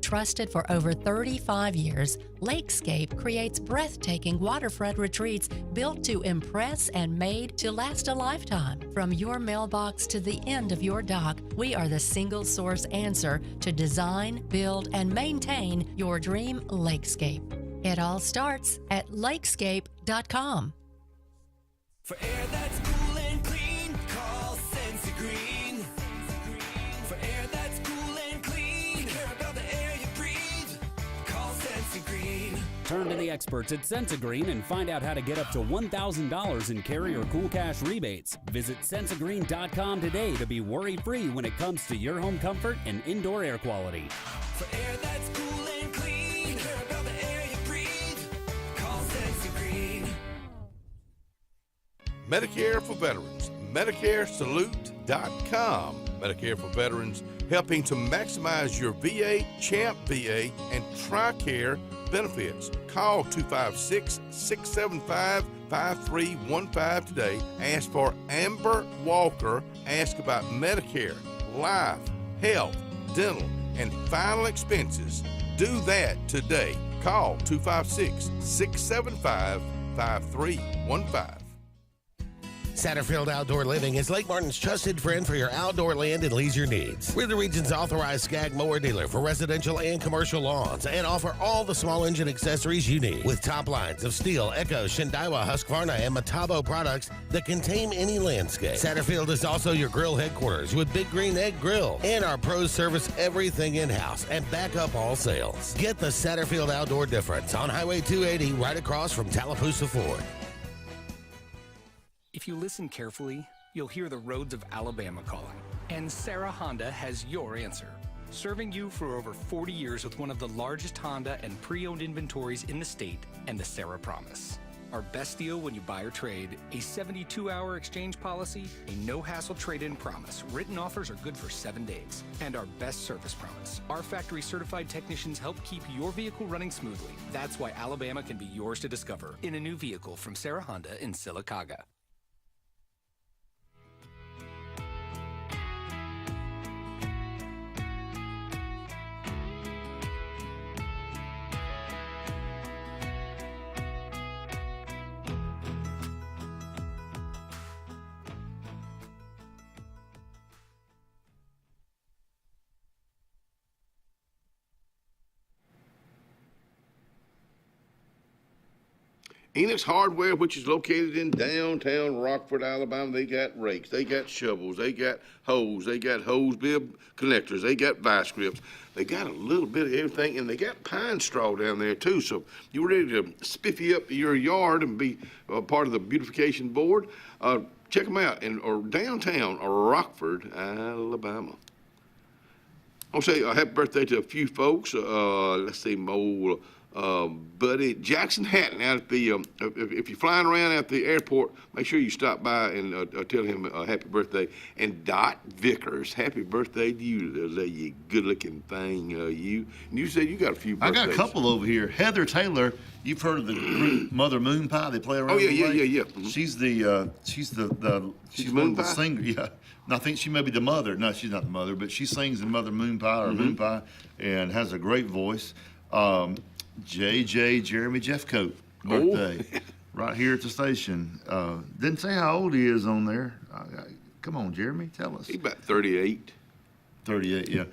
Trusted for over 35 years, Lakescape creates breathtaking waterfront retreats built to impress and made to last a lifetime. From your mailbox to the end of your dock, we are the single source answer to design, build, and maintain your dream lakescape. It all starts at lakescape.com. For air that's cool and clean, call Sensi Green. For air that's cool and clean, care about the air you breathe, call Sensi Green. Turn to the experts at Sensigreen and find out how to get up to $1,000 in carrier cool cash rebates. Visit sensigreen.com today to be worry-free when it comes to your home comfort and indoor air quality. For air that's cool and clean, care about the air you breathe, call Sensi Green. Medicare for Veterans, MedicareSalute.com. Medicare for Veterans, helping to maximize your VA, CHAMP VA, and TRICARE benefits. Call 256-675-5315 today. Ask for Amber Walker. Ask about Medicare, life, health, dental, and final expenses. Do that today. Call 256-675-5315. Satterfield Outdoor Living is Lake Martin's trusted friend for your outdoor land and leisure needs. We're the region's authorized Skag mower dealer for residential and commercial lawns and offer all the small engine accessories you need with top lines of Steel, Echo, Shindaiwa, Husqvarna, and Metabo products that can tame any landscape. Satterfield is also your grill headquarters with Big Green Egg Grill, and our pros service everything in-house and back up all sales. Get the Satterfield Outdoor difference on Highway 280 right across from Tallapoosa Ford. If you listen carefully, you'll hear the roads of Alabama calling. And Sarah Honda has your answer. Serving you for over 40 years with one of the largest Honda and pre-owned inventories in the state and the Sarah Promise. Our best deal when you buy or trade, a 72-hour exchange policy, a no-hassle trade-in promise. Written offers are good for 7 days. And our best service promise. Our factory-certified technicians help keep your vehicle running smoothly. That's why Alabama can be yours to discover in a new vehicle from Sarah Honda in Sylacauga. Enix Hardware, which is located in downtown Rockford, Alabama, they got rakes, they got shovels, they got hose bib connectors, they got vice grips. They got a little bit of everything, and they got pine straw down there too. So you're ready to spiffy up your yard and be part of the beautification board? Check them out or downtown Rockford, Alabama. I'll say happy birthday to a few folks. Let's see, Mo buddy Jackson Hatton out at the, if you're flying around at the airport, make sure you stop by and tell him happy birthday. And Dot Vickers, happy birthday to you good-looking thing, you. And you said you got a few birthdays. I got a couple over here. Heather Taylor, you've heard of the group Mother Moon Pie? They play around. Oh, yeah. Mm-hmm. She's one of the singers. Yeah. And I think she may be the mother. No, she's not the mother, but she sings in Mother Moon Pie or Moon Pie and has a great voice. JJ Jeremy Jeffcoat birthday right here at the station. Didn't say how old he is on there. Come on, Jeremy, tell us. He's about 38. 38, yeah.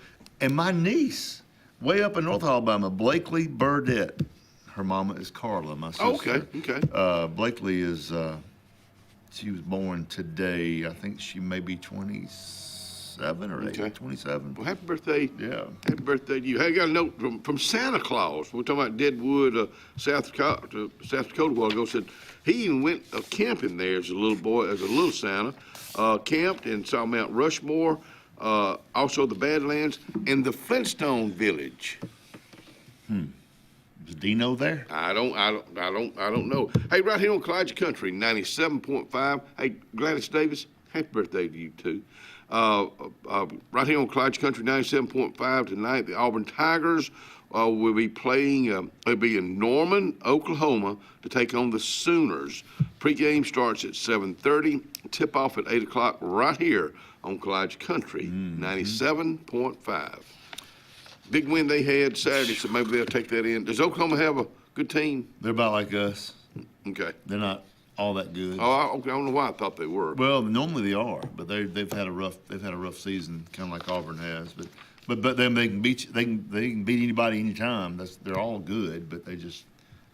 And my niece, way up in North Alabama, Blakely Burdett. Her mama is Carla, my sister. Okay. Blakely is, she was born today. I think she may be 27 or 27. Well, happy birthday. Yeah. Happy birthday to you. Hey, I got a note from Santa Claus. We're talking about Deadwood, South Dakota a while ago. Said he even went camping there as a little boy, as a little Santa. Camped and saw Mount Rushmore, also the Badlands, and the Flintstone Village. Is Dino there? I don't know. Hey, right here on Clyde Country, 97.5. Hey, Gladys Davis, happy birthday to you too. Right here on Clyde Country, 97.5 tonight, the Auburn Tigers will be playing. They'll be in Norman, Oklahoma, to take on the Sooners. Pre-game starts at 7:30. Tip off at 8 o'clock right here on Clyde Country, 97.5. Big win they had Saturday, so maybe they'll take that in. Does Oklahoma have a good team? They're about like us. Okay. They're not all that good. Oh, okay. I don't know why I thought they were. Well, normally they are, but they've had a rough season, kind of like Auburn has. But then they can beat you, they can beat anybody anytime. They're all good, but they just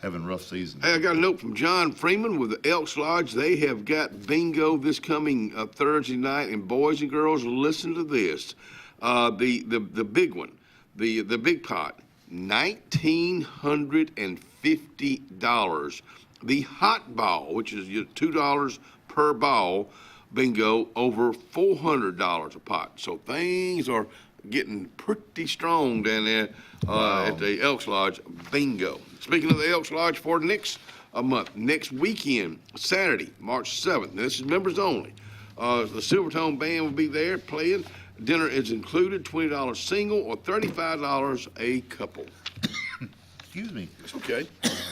having rough seasons. Hey, I got a note from John Freeman with the Elks Lodge. They have got bingo this coming Thursday night, and boys and girls, listen to this. The big one, the big pot, $1,950. The hot ball, which is $2 per ball, bingo, over $400 a pot. So things are getting pretty strong down there at the Elks Lodge bingo. Speaking of the Elks Lodge, for next month, next weekend, Saturday, March 7th. Now, this is members only. The Silvertone Band will be there playing. Dinner is included, $20 single or $35 a couple. Excuse me. It's okay.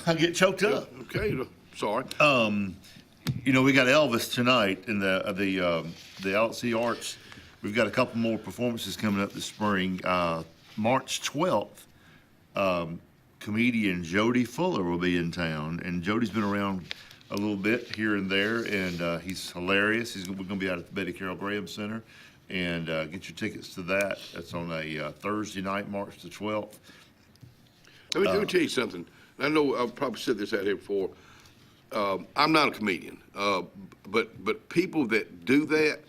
I get choked up. Okay, sorry. We got Elvis tonight in the LC Arts. We've got a couple more performances coming up this spring. March 12th, comedian Jody Fuller will be in town, and Jody's been around a little bit here and there, and he's hilarious. We're going to be out at the Betty Carroll Graham Center, and get your tickets to that. That's on a Thursday night, March the 12th. Let me tell you something. I know I've probably said this out here before. I'm not a comedian, but people that do that,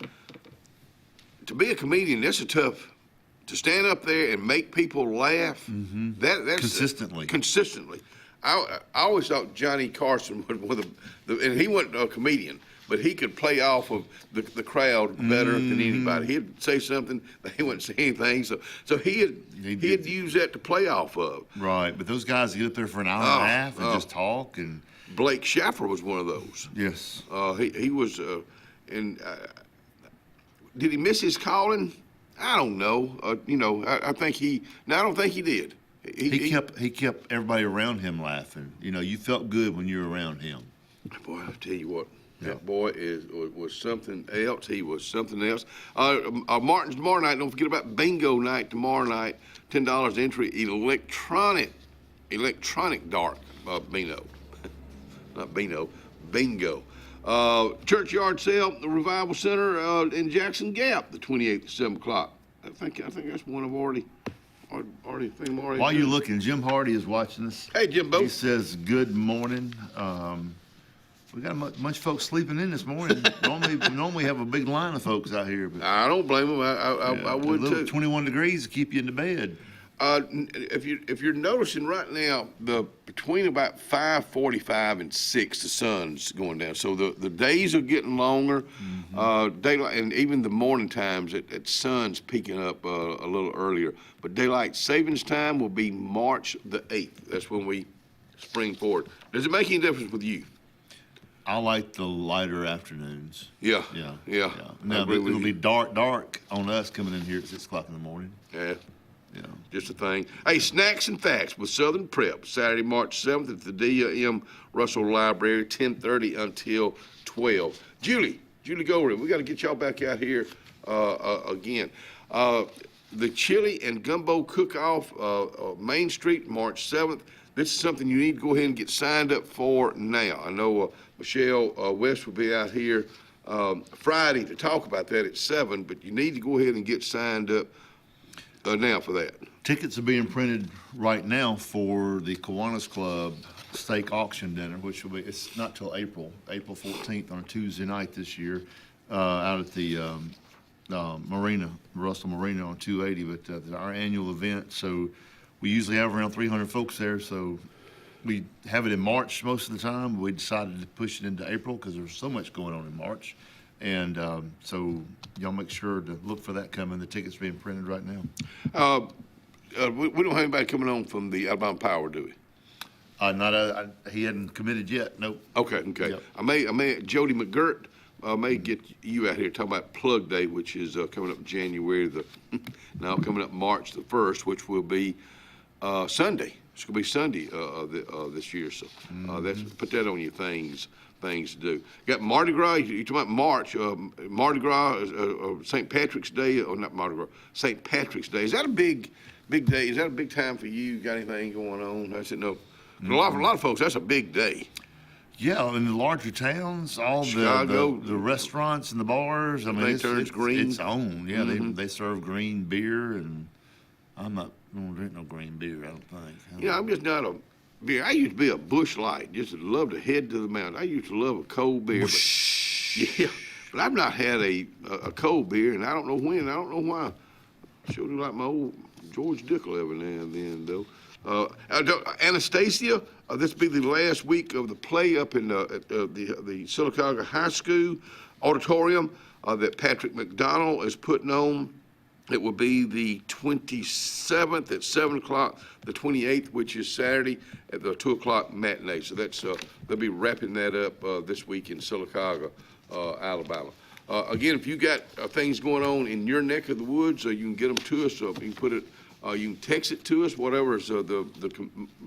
to be a comedian, that's tough. To stand up there and make people laugh, that's consistently. I always thought Johnny Carson was and he wasn't a comedian, but he could play off of the crowd better than anybody. He'd say something, they wouldn't say anything, so he'd use that to play off of. Right, but those guys get up there for an hour and a half and just talk. And Blake Schaffer was one of those. Yes. He was, did he miss his calling? I don't know. I think I don't think he did. He kept everybody around him laughing. You felt good when you were around him. Boy, I'll tell you what. Yeah. That boy was something else. He was something else. Martin's tomorrow night. Don't forget about bingo night tomorrow night. $10 entry. Electronic dark Beano. Not Beano. Bingo. Churchyard sale, the Revival Center in Jackson Gap, the 28th at 7 o'clock. I think that's one I've already. While you're looking, Jim Hardy is watching us. Hey, Jimbo. He says, good morning. We got a bunch of folks sleeping in this morning. normally have a big line of folks out here. But I don't blame them. I would too. 21 degrees to keep you in the bed. If you're noticing right now, between about 5:45 and 6, the sun's going down. So the days are getting longer. Daylight, and even the morning times, at sun's peaking up a little earlier. But daylight savings time will be March the 8th. That's when we spring forward. Does it make any difference with you? I like the lighter afternoons. Yeah. Yeah. Now, it'll be dark on us coming in here at 6 o'clock in the morning. Yeah. Just a thing. Hey, Snacks and Facts with Southern Prep, Saturday, March 7th at the D.M. Russell Library, 10:30 until 12. Julie Goldie, we got to get y'all back out here again. The Chili and Gumbo Cook-Off, Main Street, March 7th. This is something you need to go ahead and get signed up for now. I know Michelle West will be out here Friday to talk about that at 7, but you need to go ahead and get signed up now for that. Tickets are being printed right now for the Kiwanis Club steak auction dinner, which will be, it's not till April 14th on a Tuesday night this year, out at the Marina, Russell Marina on 280, but our annual event. So we usually have around 300 folks there. So we have it in March most of the time. We decided to push it into April because there's so much going on in March. And so y'all make sure to look for that coming. The tickets are being printed right now. We don't have anybody coming on from the Alabama Power, do we? He hadn't committed yet. Nope. Okay. Yep. I may Jody McGirt may get you out here talking about Plug Day, which is coming up January coming up March the 1st, which will be Sunday. It's gonna be Sunday this year. So that's put that on your things to do. Got Mardi Gras. You talking about March? Mardi Gras, St. Patrick's Day, or not Mardi Gras? St. Patrick's Day. Is that a big day? Is that a big time for you? Got anything going on? I said no. For a lot of folks, that's a big day. Yeah, in the larger towns, all Chicago, the restaurants and the bars. I mean, turns green. It's on. Yeah, they serve green beer, and I'm not gonna drink no green beer. I don't think. Yeah, I'm just not a beer. I used to be a Busch Light. Just to love to head to the mountain. I used to love a cold beer. But I've not had a cold beer, and I don't know when. I don't know why. I sure do like my old George Dickel every now and then, though. Anastasia, this will be the last week of the play up in the Sylacauga High School auditorium that Patrick McDonald is putting on. It will be the 27th at 7 o'clock, the 28th, which is Saturday, at the 2 o'clock matinee. So that's they'll be wrapping that up this week in Sylacauga, Alabama. Again, if you got things going on in your neck of the woods, you can get them to us. You can put it. You can text it to us, whatever is the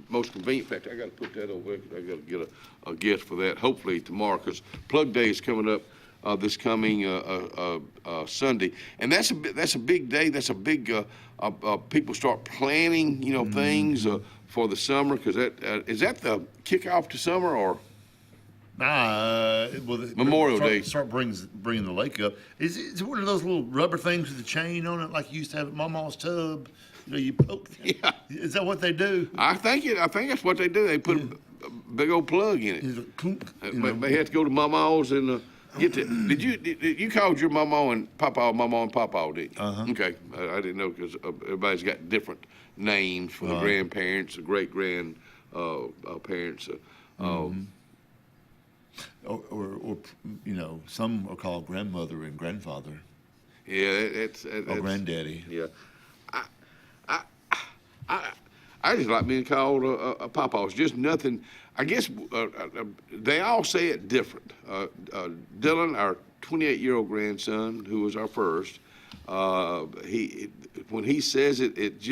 most convenient. In fact, I got to put that over there because I got to get a guest for that, hopefully tomorrow, because Plug Day is coming up this coming Sunday. And that's a big day. That's a big, people start planning, things for the summer, because is that the kickoff to summer, or? Memorial Day. Start bringing the lake up. Is it one of those little rubber things with the chain on it, like you used to have at Mama's tub? You poke. Yeah. Is that what they do? I think that's what they do. They put a big old plug in it. They had to go to Mama's and get that. Did you called your Mama and Papa, didn't you? Okay, I didn't know, because everybody's got different names for the grandparents, the great grand parents. Or some are called grandmother and grandfather. Yeah, it's granddaddy. Yeah, I just like being called a papa. It's just nothing. I guess they all say it different. Dylan, our 28-year-old grandson, who was our first, when he says it, it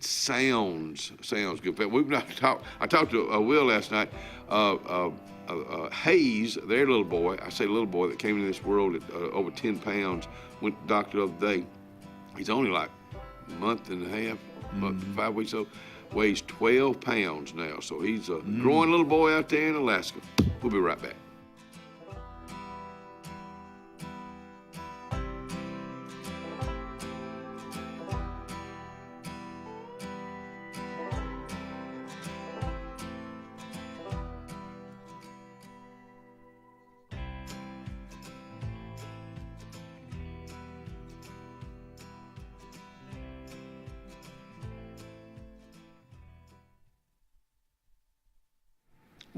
sounds good. We've not talked. I talked to Will last night. Hayes, their little boy, I say little boy, that came into this world at over 10 pounds, went to the doctor the other day. He's only like a month and a half, 5 weeks old, weighs 12 pounds now. So he's a growing little boy out there in Alaska. We'll be right back.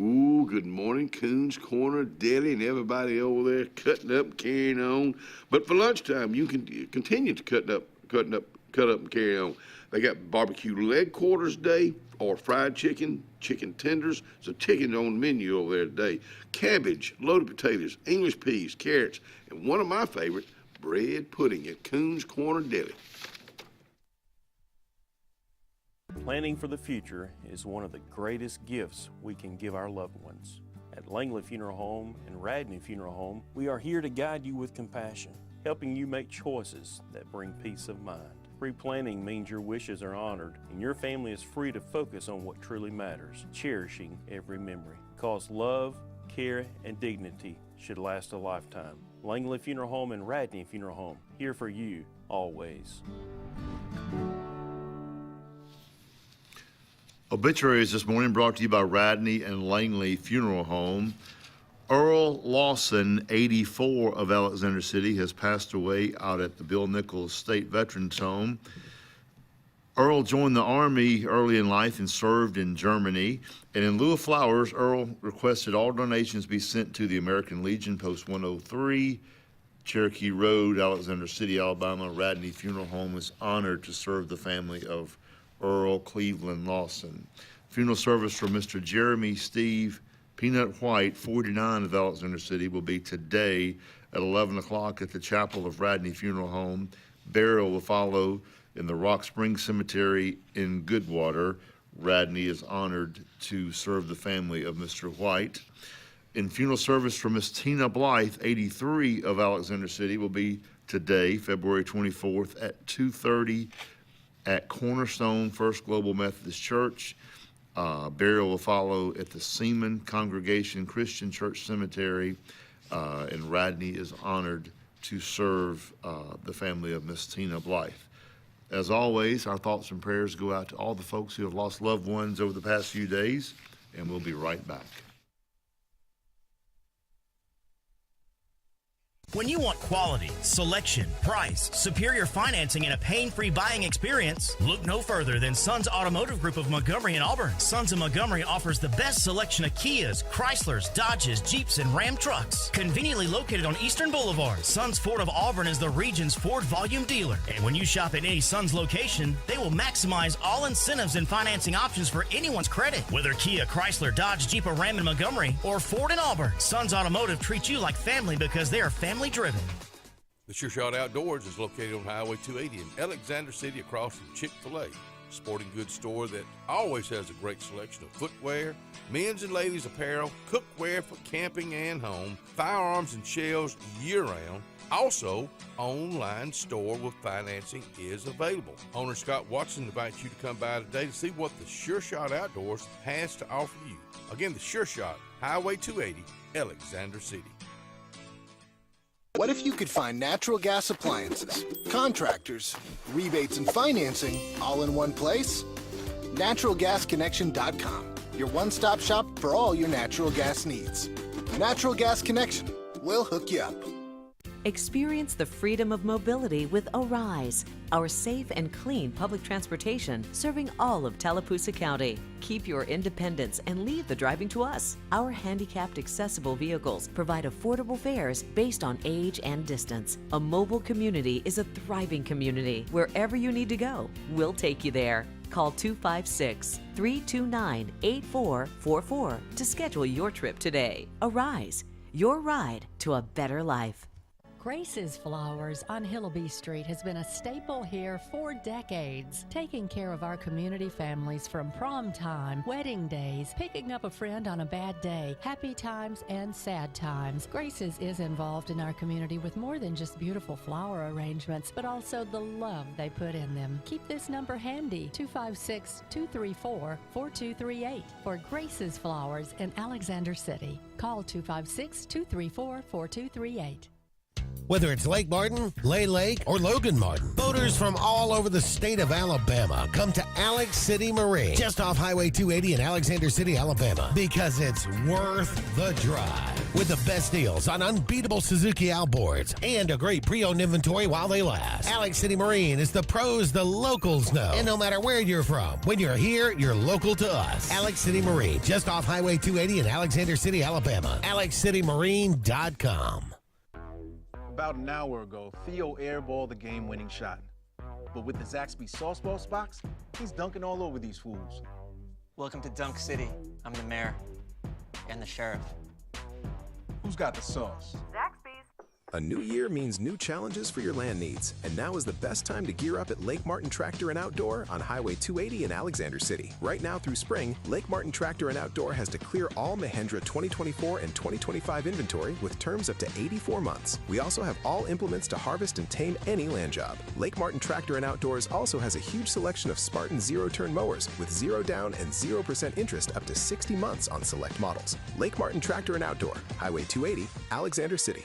Ooh, good morning, Coons Corner Deli, and everybody over there cutting up, carrying on. But for lunchtime, you can continue to cut cut up and carry on. They got barbecue leg quarters day or fried chicken, chicken tenders. So chicken on the menu over there today. Cabbage, loaded potatoes, English peas, carrots, and one of my favorite, bread pudding at Coons Corner Deli. Planning for the future is one of the greatest gifts we can give our loved ones. At Langley Funeral Home and Radney Funeral Home, we are here to guide you with compassion, helping you make choices that bring peace of mind. Pre-planning means your wishes are honored and your family is free to focus on what truly matters, cherishing every memory. Because love, care, and dignity should last a lifetime. Langley Funeral Home and Radney Funeral Home, here for you, always. Obituaries this morning brought to you by Radney and Langley Funeral Home. Earl Lawson, 84, of Alexander City, has passed away out at the Bill Nichols State Veterans Home. Earl joined the Army early in life and served in Germany. And in lieu of flowers, Earl requested all donations be sent to the American Legion, Post 103, Cherokee Road, Alexander City, Alabama. Radney Funeral Home is honored to serve the family of Earl Cleveland Lawson. Funeral service for Mr. Jeremy Steve Peanut White, 49, of Alexander City, will be today at 11 o'clock at the Chapel of Radney Funeral Home. Burial will follow in the Rock Springs Cemetery in Goodwater. Radney is honored to serve the family of Mr. White. In funeral service for Miss Tina Blythe, 83, of Alexander City, will be today, February 24th at 2:30 at Cornerstone First Global Methodist Church. Burial will follow at the Seaman Congregation Christian Church Cemetery, and Radney is honored to serve the family of Miss Tina Blythe. As always, our thoughts and prayers go out to all the folks who have lost loved ones over the past few days, and we'll be right back. When you want quality, selection, price, superior financing, and a pain-free buying experience, look no further than Sons Automotive Group of Montgomery and Auburn. Sons of Montgomery offers the best selection of Kias, Chryslers, Dodges, Jeeps, and Ram trucks. Conveniently located on Eastern Boulevard, Sons Ford of Auburn is the region's Ford volume dealer. And when you shop at any Sons location, they will maximize all incentives and financing options for anyone's credit. Whether Kia, Chrysler, Dodge, Jeep, or Ram in Montgomery, or Ford in Auburn, Sons Automotive treats you like family because they are family driven. The Sure Shot Outdoors is located on Highway 280 in Alexander City across from Chick-fil-A. Sporting goods store that always has a great selection of footwear, men's and ladies apparel, cookware for camping and home, firearms and shells year-round. Also, online store with financing is available. Owner Scott Watson invites you to come by today to see what the Sure Shot Outdoors has to offer you. Again, the Sure Shot, Highway 280, Alexander City. What if you could find natural gas appliances, contractors, rebates, and financing all in one place? NaturalGasConnection.com, your one-stop shop for all your natural gas needs. Natural Gas Connection, we'll hook you up. Experience the freedom of mobility with Arise, our safe and clean public transportation serving all of Tallapoosa County. Keep your independence and leave the driving to us. Our handicapped accessible vehicles provide affordable fares based on age and distance. A mobile community is a thriving community. Wherever you need to go, we'll take you there. Call 256-329-8444 to schedule your trip today. Arise, your ride to a better life. Grace's Flowers on Hillaby Street has been a staple here for decades, taking care of our community families from prom time, wedding days, picking up a friend on a bad day, happy times, and sad times. Grace's is involved in our community with more than just beautiful flower arrangements, but also the love they put in them. Keep this number handy, 256-234-4238 for Grace's Flowers in Alexander City. Call 256-234-4238. Whether it's Lake Martin, Lay Lake, or Logan Martin, boaters from all over the state of Alabama come to Alex City Marine, just off Highway 280 in Alexander City, Alabama, because it's worth the drive. With the best deals on unbeatable Suzuki outboards and a great pre-owned inventory while they last. Alex City Marine is the pros the locals know. And no matter where you're from, when you're here, you're local to us. Alex City Marine, just off Highway 280 in Alexander City, Alabama. AlexCityMarine.com. About an hour ago, Theo airballed the game-winning shot. But with the Zaxby Sauce Boss box, he's dunking all over these fools. Welcome to Dunk City. I'm the mayor and the sheriff. Who's got the sauce? A new year means new challenges for your land needs, and now is the best time to gear up at Lake Martin Tractor and Outdoor on Highway 280 in Alexander City. Right now through spring, Lake Martin Tractor and Outdoor has to clear all Mahindra 2024 and 2025 inventory with terms up to 84 months. We also have all implements to harvest and tame any land job. Lake Martin Tractor and Outdoors also has a huge selection of Spartan zero-turn mowers with 0 down and 0% interest up to 60 months on select models. Lake Martin Tractor and Outdoor, Highway 280, Alexander City.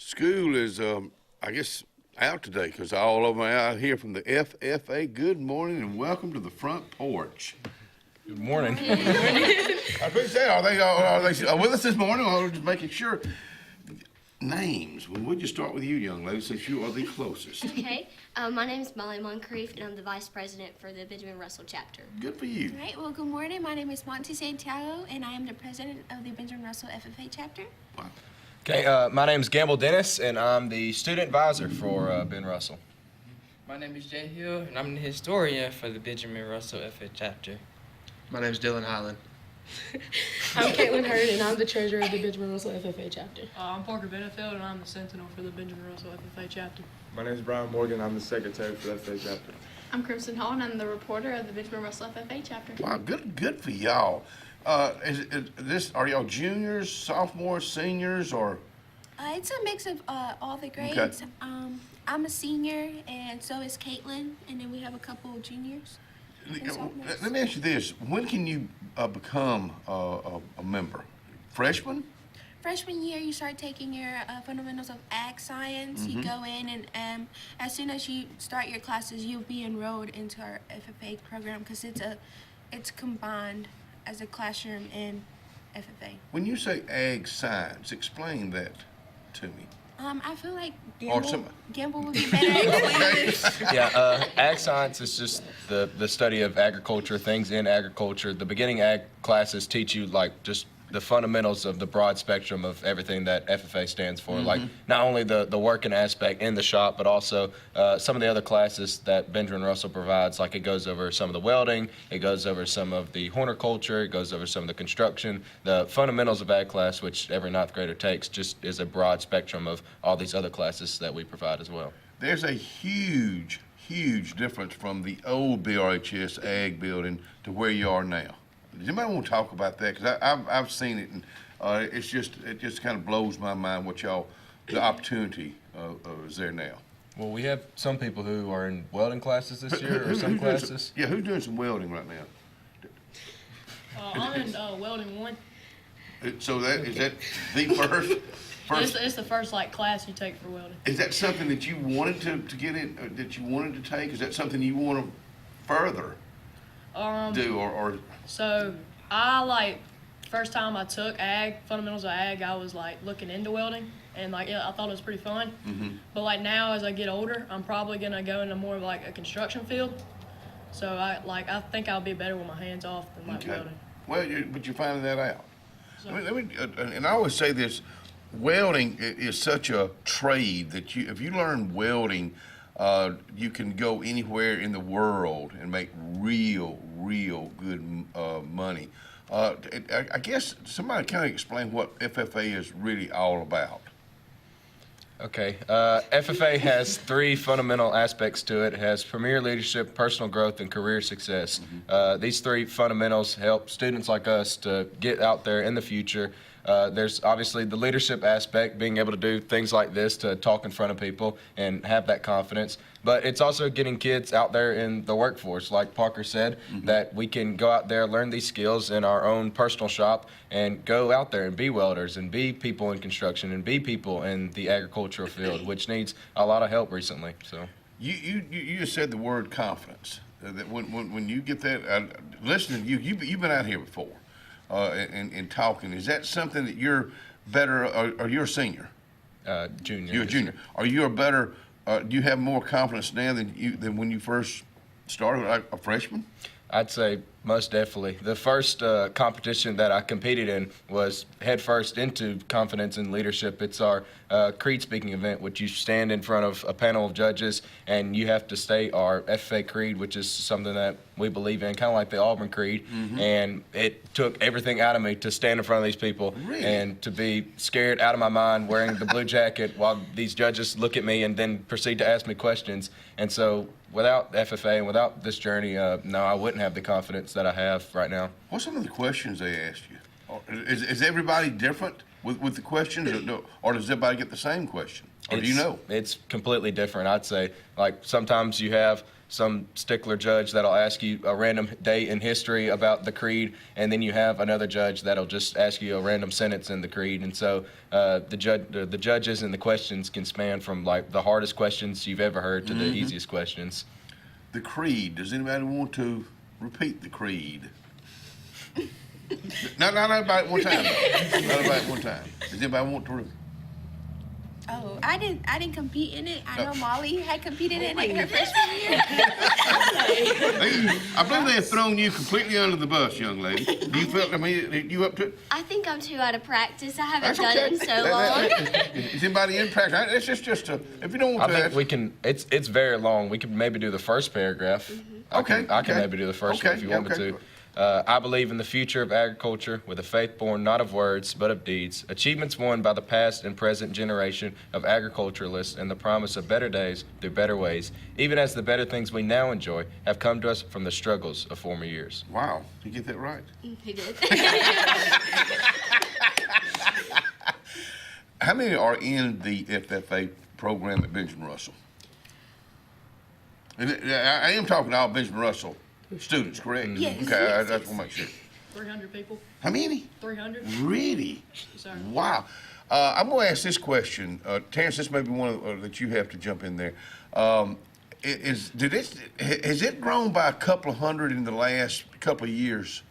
School is, I guess, out today because all of them are out here from the FFA. Good morning and welcome to the front porch. Good morning. I appreciate it. Are they with us this morning? Or just making sure. Names. Well, we'll just start with you, young lady, since you are the closest. Okay. My name is Molly Moncrief, and I'm the vice president for the Benjamin Russell chapter. Good for you. All right. Well, good morning. My name is Monty Santiago, and I am the president of the Benjamin Russell FFA chapter. Wow. Okay, my name is Gamble Dennis, and I'm the student advisor for Ben Russell. My name is Jay Hill, and I'm the historian for the Benjamin Russell FFA chapter. My name is Dylan Highland. I'm Caitlin Hurd, and I'm the treasurer of the Benjamin Russell FFA chapter. I'm Parker Benefield, and I'm the sentinel for the Benjamin Russell FFA chapter. My name is Brian Morgan. I'm the secretary for the FFA chapter. I'm Crimson Hall, and I'm the reporter of the Benjamin Russell FFA chapter. Wow, good for y'all. Are y'all juniors, sophomores, seniors, or? It's a mix of all the grades. Okay. I'm a senior, and so is Caitlin, and then we have a couple of juniors. Let me ask you this: when can you become a member? Freshman? Freshman year, you start taking your fundamentals of ag science. You go in, and as soon as you start your classes, you'll be enrolled into our FFA program because it's combined as a classroom in FFA. When you say ag science, explain that to me. I feel like Gamble would be better. Yeah, ag science is just the study of agriculture, things in agriculture. The beginning ag classes teach you like just the fundamentals of the broad spectrum of everything that FFA stands for. Mm-hmm. Like not only the working aspect in the shop, but also some of the other classes that Benjamin Russell provides. Like it goes over some of the welding, it goes over some of the horticulture, it goes over some of the construction. The fundamentals of ag class, which every ninth grader takes, just is a broad spectrum of all these other classes that we provide as well. There's a huge difference from the old BRHS ag building to where you are now. Does anybody want to talk about that? Because I've seen it, and it just kind of blows my mind what the opportunity is there now. Well, we have some people who are in welding classes this year, or some classes. Who's doing some welding right now? I'm in welding 1. So is that the first? It's the first class you take for welding. Is that something that you wanted to get in? That you wanted to take? Is that something you want to further do or? So first time I took fundamentals of ag, I was looking into welding, and I thought it was pretty fun. Mm-hmm. But now as I get older, I'm probably gonna go into more of a construction field. So I think I'll be better with my hands off than welding. Well, but you're finding that out. So, and I always say this: welding is such a trade that if you learn welding, you can go anywhere in the world and make real good money. I guess somebody kind of explain what FFA is really all about. Okay, FFA has 3 fundamental aspects to it. It has premier leadership, personal growth, and career success. These 3 fundamentals help students like us to get out there in the future, there's obviously the leadership aspect, being able to do things like this, to talk in front of people and have that confidence. But it's also getting kids out there in the workforce, like Parker said, that we can go out there, learn these skills in our own personal shop, and go out there and be welders and be people in construction and be people in the agricultural field, which needs a lot of help recently. So You just said the word confidence. That when you get that, listening to you've been out here before, and talking. Is that something that you're better, or you're a senior? Junior. You're a junior. Are you a better? Do you have more confidence now than when you first started, like a freshman? I'd say most definitely. The first competition that I competed in was head first into confidence and leadership. It's our creed speaking event, which you stand in front of a panel of judges and you have to state our FFA creed, which is something that we believe in, kind of like the Auburn Creed. And it took everything out of me to stand in front of these people and to be scared out of my mind wearing the blue jacket while these judges look at me and then proceed to ask me questions. And so without FFA and without this journey, no, I wouldn't have the confidence that I have right now. What's some of the questions they asked you? Is everybody different with the questions, or does everybody get the same question? Or do you know? It's completely different, I'd say. Like sometimes you have some stickler judge that'll ask you a random date in history about the creed, and then you have another judge that'll just ask you a random sentence in the creed. And so the judges and the questions can span from like the hardest questions you've ever heard to the easiest questions. The creed, does anybody want to repeat the creed? Not about it one time, though. Not about it one time. Does anybody want to repeat? Oh, I didn't compete in it. I know Molly had competed in it her freshman year. I believe they have thrown you completely under the bus, young lady. Do you feel, you up to it? I think I'm too out of practice. I haven't That's done okay. it in so long. Is anybody in practice? It's just if you don't want to. I think we can, it's very long. We could maybe do the first paragraph. I can maybe do the first one if you want me to. I believe in the future of agriculture with a faith born not of words but of deeds, achievements won by the past and present generation of agriculturalists, and the promise of better days through better ways, even as the better things we now enjoy have come to us from the struggles of former years. Wow, you get that right? He did. How many are in the FFA program at Benjamin Russell? And I am talking to all Benjamin Russell students, correct? Yes. Okay, I just want to make sure. 300 people. How many? 300. Really? Yes, sir. Wow. I'm going to ask this question. Terrence, this may be one that you have to jump in there. Has it grown by a couple of hundred in the last couple of years?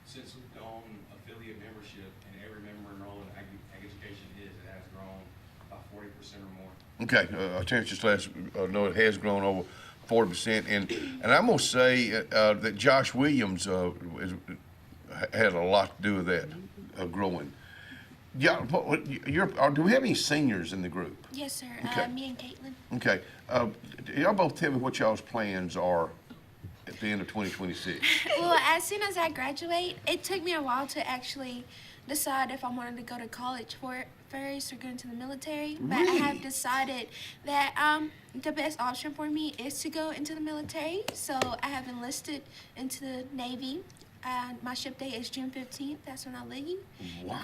Since we've gone affiliate membership and every member enrolled in ag education it has grown by 40% or more. Okay, Terrence just let us know it has grown over 40%, and I'm gonna say that Josh Williams had a lot to do with that growing. Yeah, do we have any seniors in the group? Yes, sir. Okay. Me and Caitlin. Okay, y'all both tell me what y'all's plans are at the end of 2026. Well, as soon as I graduate, it took me a while to actually decide if I wanted to go to college first or go into the military. But I have decided that the best option for me is to go into the military. So I have enlisted into the Navy. My ship date is June 15th. That's when I leave. Wow.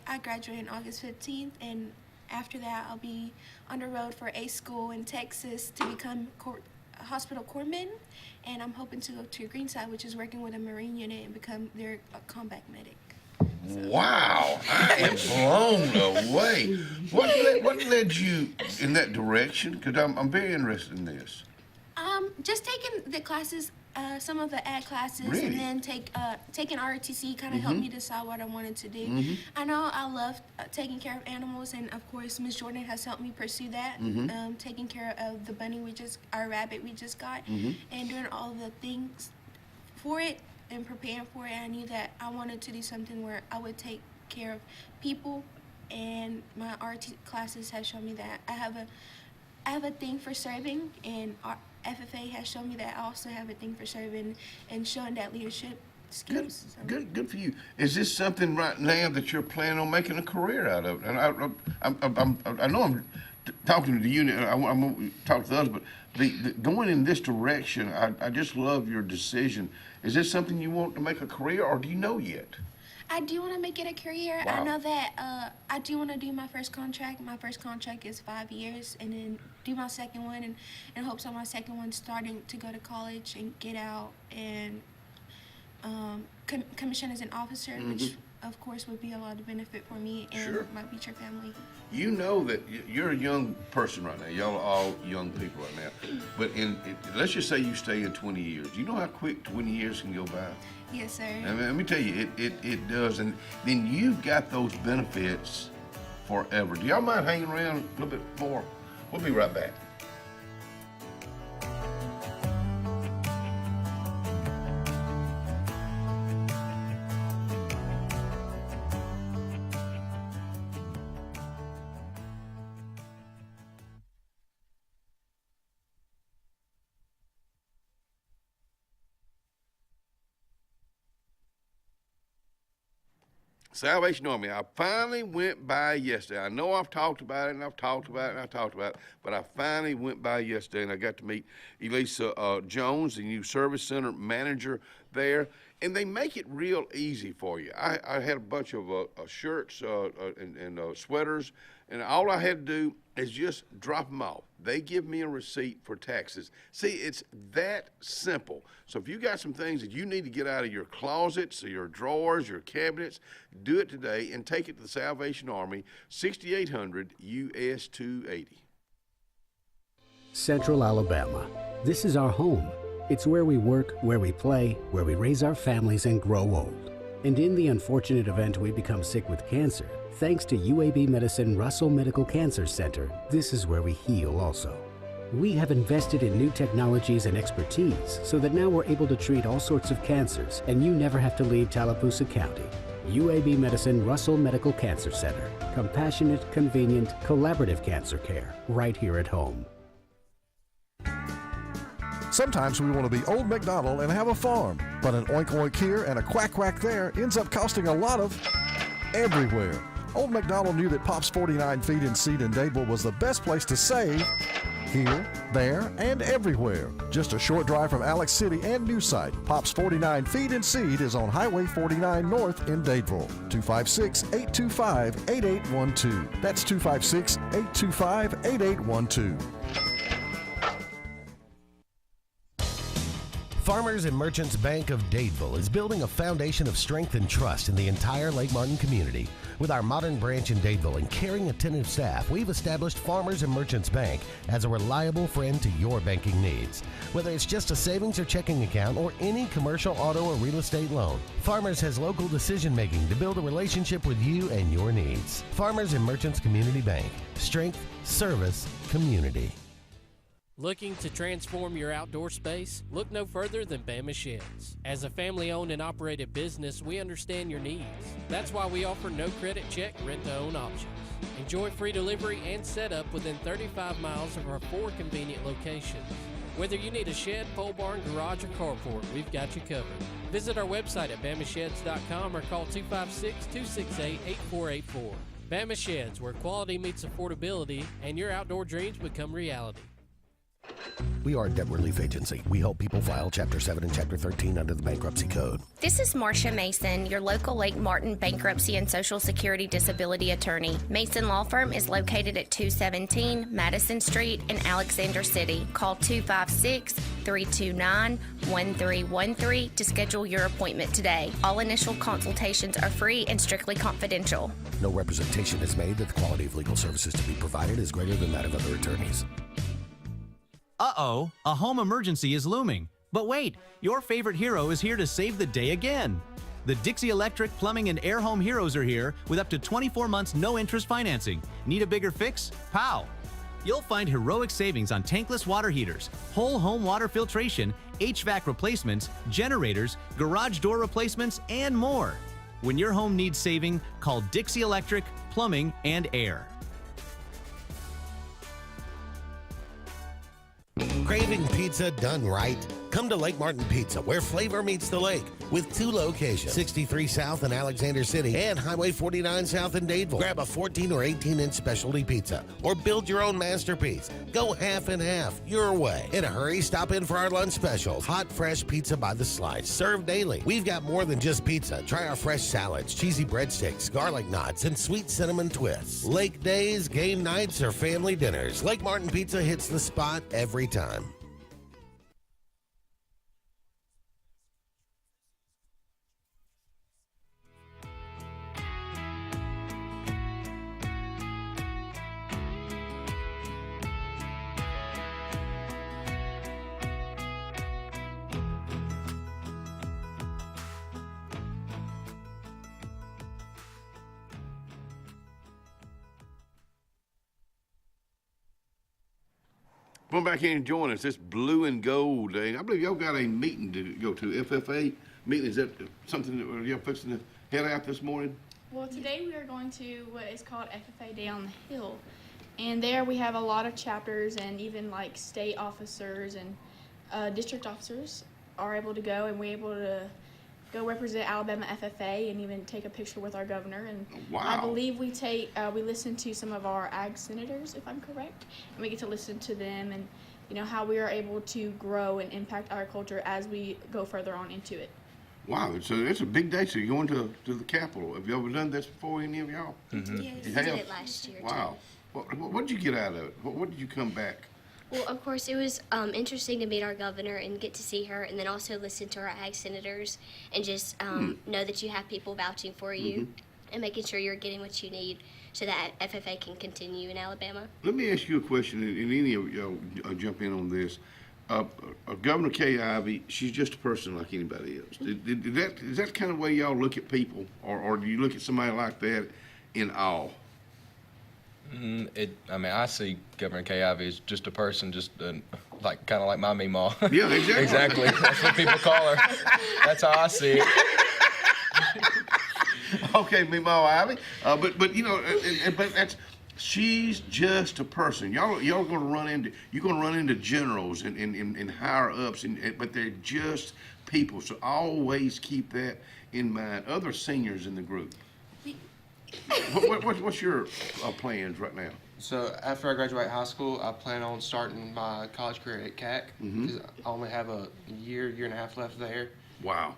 I graduate on August 15th, and after that, I'll be on the road for a school in Texas to become a hospital corpsman. And I'm hoping to go to Greenside, which is working with a Marine unit, and become their combat medic. Wow, I am blown away. What led you in that direction? Because I'm very interested in this. Just taking the classes, some of the ag classes, Really? and then taking ROTC kind of helped me decide what I wanted to do. I know I love taking care of animals, and of course, Ms. Jordan has helped me pursue that. Taking care of the bunny our rabbit we just got, and doing all the things for it and preparing for it. I knew that I wanted to do something where I would take care of people, and my RT classes have shown me that I have a thing for serving, and FFA has shown me that I also have a thing for serving and showing that leadership skills. Good for you. Is this something right now that you're planning on making a career out of? And I know I'm talking to the unit. I'm going to talk to the others, but going in this direction, I just love your decision. Is this something you want to make a career, or do you know yet? I do want to make it a career. Wow. I know that I do want to do my first contract. My first contract is 5 years, and then do my second one, and in hopes on my second one starting to go to college and get out and commission as an officer, which of course would be a lot of benefit for me and my future family. You know that you're a young person right now. Y'all are all young people right now. But let's just say you stay in 20 years. Do you know how quick 20 years can go by? Yes, sir. I mean, let me tell you, it does. And then you've got those benefits forever. Do y'all mind hanging around a little bit more? We'll be right back. Salvation Army, I finally went by yesterday. I know I've talked about it, and I've talked about it, and I've talked about it, but I finally went by yesterday, and I got to meet Elisa Jones, the new service center manager there, and they make it real easy for you. I had a bunch of shirts and sweaters, and all I had to do is just drop them off. They give me a receipt for taxes. See, it's that simple. So if you got some things that you need to get out of your closets or your drawers, your cabinets, do it today and take it to the Salvation Army, 6800 US 280. Central Alabama. This is our home. It's where we work, where we play, where we raise our families and grow old. And in the unfortunate event we become sick with cancer, thanks to UAB Medicine Russell Medical Cancer Center, this is where we heal also. We have invested in new technologies and expertise so that now we're able to treat all sorts of cancers and you never have to leave Tallapoosa County. UAB Medicine Russell Medical Cancer Center. Compassionate, convenient, collaborative cancer care right here at home. Sometimes we want to be Old MacDonald and have a farm, but an oink oink here and a quack quack there ends up costing a lot of everywhere. Old MacDonald knew that Pop's 49 Feed and Seed in Dadeville was the best place to save here, there, and everywhere. Just a short drive from Alex City and New Site. Pop's 49 Feed and Seed is on Highway 49 North in Dadeville. 256-825-8812. That's 256-825-8812. Farmers and Merchants Bank of Dadeville is building a foundation of strength and trust in the entire Lake Martin community. With our modern branch in Dadeville and caring, attentive staff, we've established Farmers and Merchants Bank as a reliable friend to your banking needs. Whether it's just a savings or checking account or any commercial, auto, or real estate loan, Farmers has local decision-making to build a relationship with you and your needs. Farmers and Merchants Community Bank. Strength, service, community. Looking to transform your outdoor space? Look no further than Bama Sheds. As a family-owned and operated business, we understand your needs. That's why we offer no credit check, rent-to-own options. Enjoy free delivery and setup within 35 miles of our 4 convenient locations. Whether you need a shed, pole barn, garage, or carport, we've got you covered. Visit our website at bamasheds.com or call 256-268-8484. Bama Sheds, where quality meets affordability and your outdoor dreams become reality. We are a debt relief agency. We help people file Chapter 7 and Chapter 13 under the Bankruptcy Code. This is Marcia Mason, your local Lake Martin bankruptcy and Social Security disability attorney. Mason Law Firm is located at 217 Madison Street in Alexander City. Call 256-329-1313 to schedule your appointment today. All initial consultations are free and strictly confidential. No representation is made that the quality of legal services to be provided is greater than that of other attorneys. Uh-oh, a home emergency is looming. But wait, your favorite hero is here to save the day again. The Dixie Electric Plumbing and Air Home Heroes are here with up to 24 months no-interest financing. Need a bigger fix? Pow! You'll find heroic savings on tankless water heaters, whole home water filtration, HVAC replacements, generators, garage door replacements, and more. When your home needs saving, call Dixie Electric Plumbing and Air. Craving pizza done right? Come to Lake Martin Pizza, where flavor meets the lake, with 2 locations, 63 South in Alexander City and Highway 49 South in Dadeville. Grab a 14 or 18-inch specialty pizza or build your own masterpiece. Go half and half, your way. In a hurry, stop in for our lunch specials. Hot, fresh pizza by the slice, served daily. We've got more than just pizza. Try our fresh salads, cheesy breadsticks, garlic knots, and sweet cinnamon twists. Lake days, game nights, or family dinners, Lake Martin Pizza hits the spot every time. Come back in and join us. It's Blue and Gold Day. I believe y'all got a meeting to go to, FFA meeting. Is that something that y'all fixing to head out this morning? Well, today we are going to what is called FFA Day on the Hill. And there we have a lot of chapters, and even like state officers and district officers are able to go, and we're able to go represent Alabama FFA and even take a picture with our governor. And wow. I believe we listen to some of our ag senators, if I'm correct, and we get to listen to them and how we are able to grow and impact agriculture as we go further on into it. Wow, so it's a big day. So you're going to the Capitol. Have you ever done this before, any of y'all? Mm-hmm. Yes, you we did have? it last year. Wow. What did you get out of it? What did you come back? Well, of course, it was interesting to meet our governor and get to see her, and then also listen to our ag senators and just know that you have people vouching for you and making sure you're getting what you need so that FFA can continue in Alabama. Let me ask you a question, and any of y'all jump in on this. Governor Kay Ivey, she's just a person like anybody else. Is that kind of way y'all look at people, or do you look at somebody like that in awe? I see Governor Kay Ivey as just a person, just kind of like my Meemaw. Yeah, exactly. Exactly. That's what people call her. That's how I see it. Okay, Meemaw Ivey. But that's she's just a person. Y'all gonna run into generals and higher ups, but they're just people. So always keep that in mind. Other seniors in the group. What's your plans right now? So after I graduate high school, I plan on starting my college career at CAC. Because I only have a year and a half left there. Wow.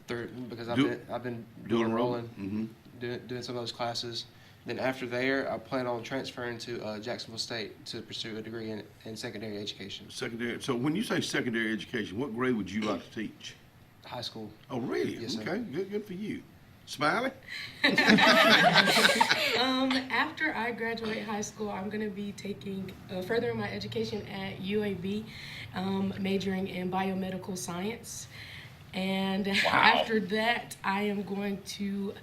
Because I've been doing rolling, doing some of those classes. Then after there, I plan on transferring to Jacksonville State to pursue a degree in secondary education. Secondary. So when you say secondary education, what grade would you like to teach? High school. Oh, really? Yes, sir. Okay, good for you. Smiley? After I graduate high school, I'm going to be taking furthering my education at UAB, majoring in biomedical science. And after that, I am going to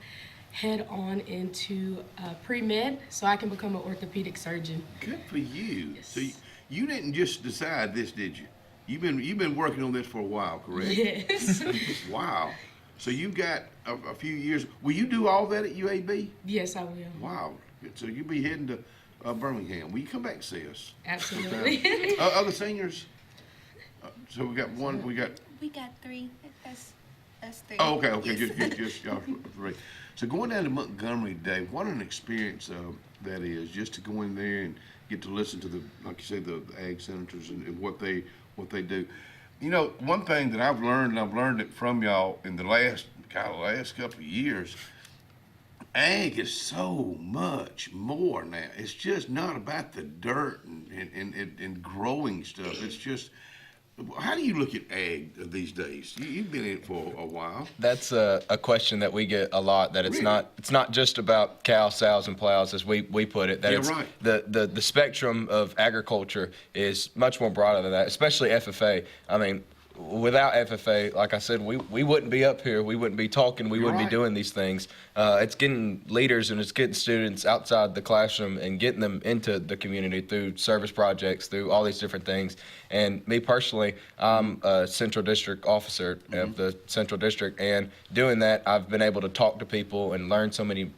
head on into pre-med so I can become an orthopedic surgeon. Good for you. Yes. So you didn't just decide this, did you? You've been working on this for a while, correct? Yes. Wow. So you got a few years. Will you do all that at UAB? Yes, I will. Wow. So you'll be heading to Birmingham. Will you come back and see us? Absolutely. Other seniors? So we got one. We got 3. That's 3. Oh, okay. Yes. Just y'all 3. So going down to Montgomery Day, what an experience that is, just to go in there and get to listen to like you said, the ag senators and what they do. One thing that I've learned, and I've learned it from y'all in the last couple of years, ag is so much more now. It's just not about the dirt and growing stuff. It's just, how do you look at ag these days? You've been in it for a while. That's a question that we get a lot, that it's Really? it's not just about cows, sows, and plows, as we put it. That Yeah, it's right. the spectrum of agriculture is much more broader than that, especially FFA. I mean, without FFA, like I said, we wouldn't be up here. We wouldn't be talking. We wouldn't be doing these things. It's getting leaders and it's getting students outside the classroom and getting them into the community through service projects, through all these different things. And me personally, I'm a Central District officer of the Central District, and doing that, I've been able to talk to people and learn so many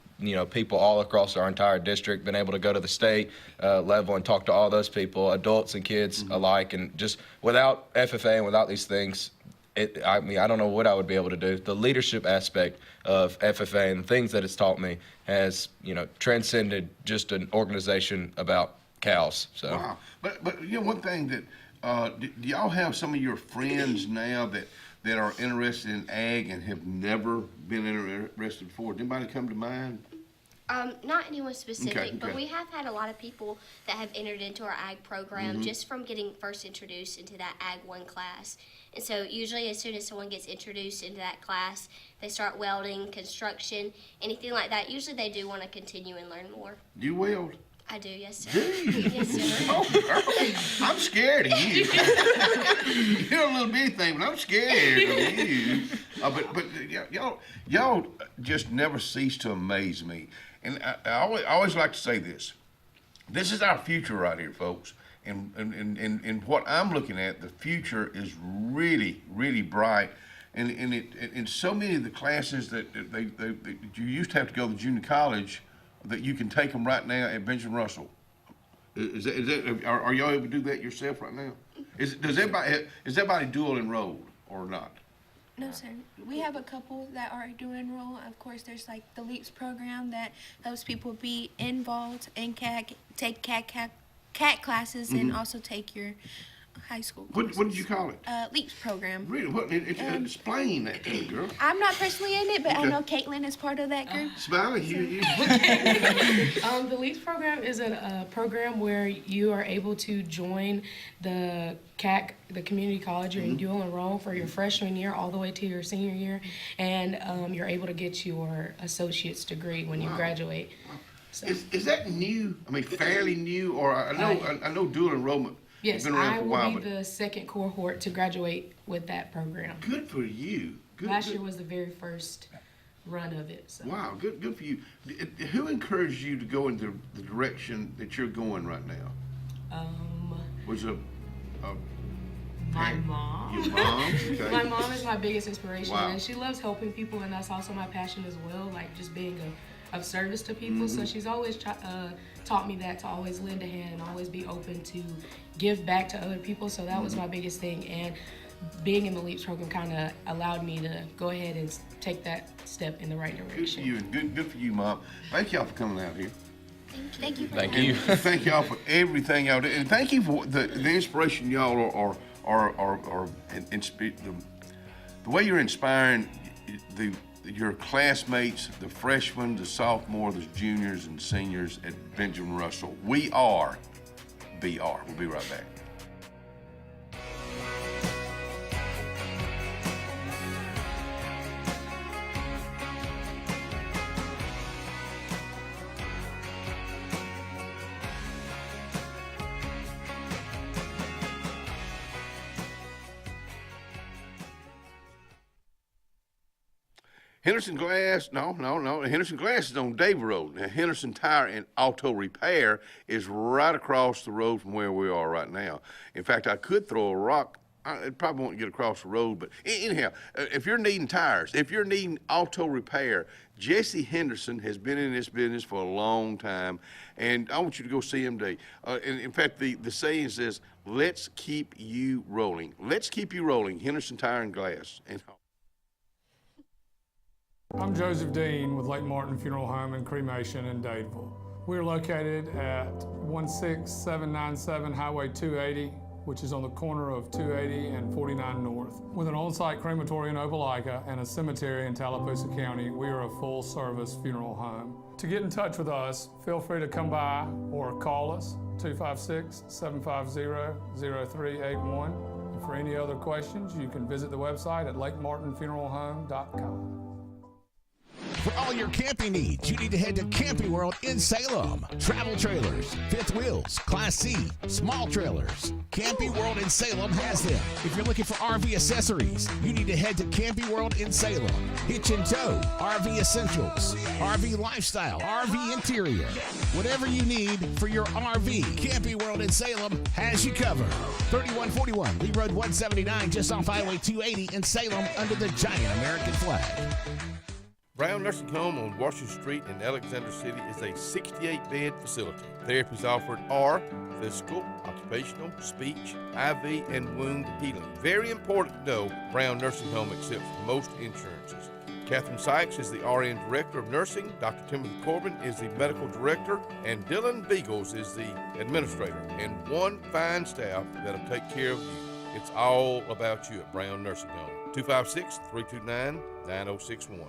people all across our entire district, been able to go to the state level and talk to all those people, adults and kids alike. And just without FFA and without these things, I don't know what I would be able to do. The leadership aspect of FFA and the things that it's taught me has, transcended just an organization about cows. So. Wow. But one thing that, do y'all have some of your friends now that are interested in ag and have never been interested before? Did anybody come to mind? Not anyone specific, Okay. but we have had a lot of people that have entered into our ag program just from getting first introduced into that Ag 1 class. And so usually as soon as someone gets introduced into that class, they start welding, construction, anything like that. Usually they do want to continue and learn more. Do you weld? I do, yes, sir. Do you? Yes, sir. Oh, girl, I'm scared of you. You're a little bitty thing, but I'm scared of you. But y'all just never cease to amaze me. And I always like to say this. This is our future right here, folks. And what I'm looking at, the future is really, really bright. And in so many of the classes that you used to have to go to junior college, that you can take them right now at Benjamin Russell. Are y'all able to do that yourself right now? Is everybody dual enrolled or not? No, sir. We have a couple that are dual enroll. Of course, there's like the LEAPS program that helps people be involved in CAT, take CAT classes, and also take your high school courses. What did you call it? LEAPS program. Really? What? Explain that to me, girl. I'm not personally in it, but I know Caitlin is part of that group. Smiley, you. The LEAPS program is a program where you are able to join the CAC, the community college. You're dual enroll for your freshman year all the way to your senior year, and you're able to get your associate's degree when you graduate. So. Is that new? I mean, fairly new, or I know dual enrollment. Yes, been around I for a while, will be the second cohort to graduate with that program. Good for you. Last year was the very first run of it. So. Wow, good for you. Who encouraged you to go in the direction that you're going right now? Was it my mom. Your mom? Okay. My mom is my biggest inspiration, Wow. and she loves helping people, and that's also my passion as well, like just being of service to people. So she's always taught me that, to always lend a hand and always be open to give back to other people. So that was my biggest thing, and being in the LEAPS program kind of allowed me to go ahead and take that step in the right direction. Good for you, good for you, Mom. Thank y'all for coming out here. Thank you. Thank you. Thank y'all for everything y'all do, and thank you for the inspiration y'all are the way you're inspiring your classmates, the freshmen, the sophomores, the juniors, and seniors at Benjamin Russell. We are BR. We'll be right back. Henderson Glass, no. Henderson Glass is on Davie Road. Now, Henderson Tire and Auto Repair is right across the road from where we are right now. In fact, I could throw a rock. It probably won't get across the road, but anyhow, if you're needing tires, if you're needing auto repair, Jesse Henderson has been in this business for a long time, and I want you to go see him today. And in fact, the saying says, let's keep you rolling. Let's keep you rolling, Henderson Tire and Glass. I'm Joseph Dean with Lake Martin Funeral Home and Cremation in Dadeville. We're located at 16797 Highway 280, which is on the corner of 280 and 49 North. With an on-site crematory in Opelika and a cemetery in Tallapoosa County, we are a full-service funeral home. To get in touch with us, feel free to come by or call us, 256-750-0381. And for any other questions, you can visit the website at lakemartinfuneralhome.com. For all your camping needs, you need to head to Camping World in Salem. Travel trailers, fifth wheels, Class C, small trailers. Camping World in Salem has them. If you're looking for RV accessories, you need to head to Camping World in Salem. Hitch and tow, RV essentials, RV lifestyle, RV interior. Whatever you need for your RV, Camping World in Salem has you covered. 3141 Lee Road 179, just off Highway 280 in Salem under the giant American flag. Brown Nursing Home on Washington Street in Alexander City is a 68-bed facility. Therapies offered are physical, occupational, speech, IV, and wound healing. Very important to know, Brown Nursing Home accepts most insurances. Catherine Sykes is the RN Director of Nursing, Dr. Timothy Corbin is the Medical Director, and Dylan Beagles is the Administrator, and one fine staff that'll take care of you. It's all about you at Brown Nursing Home. 256-329-9061.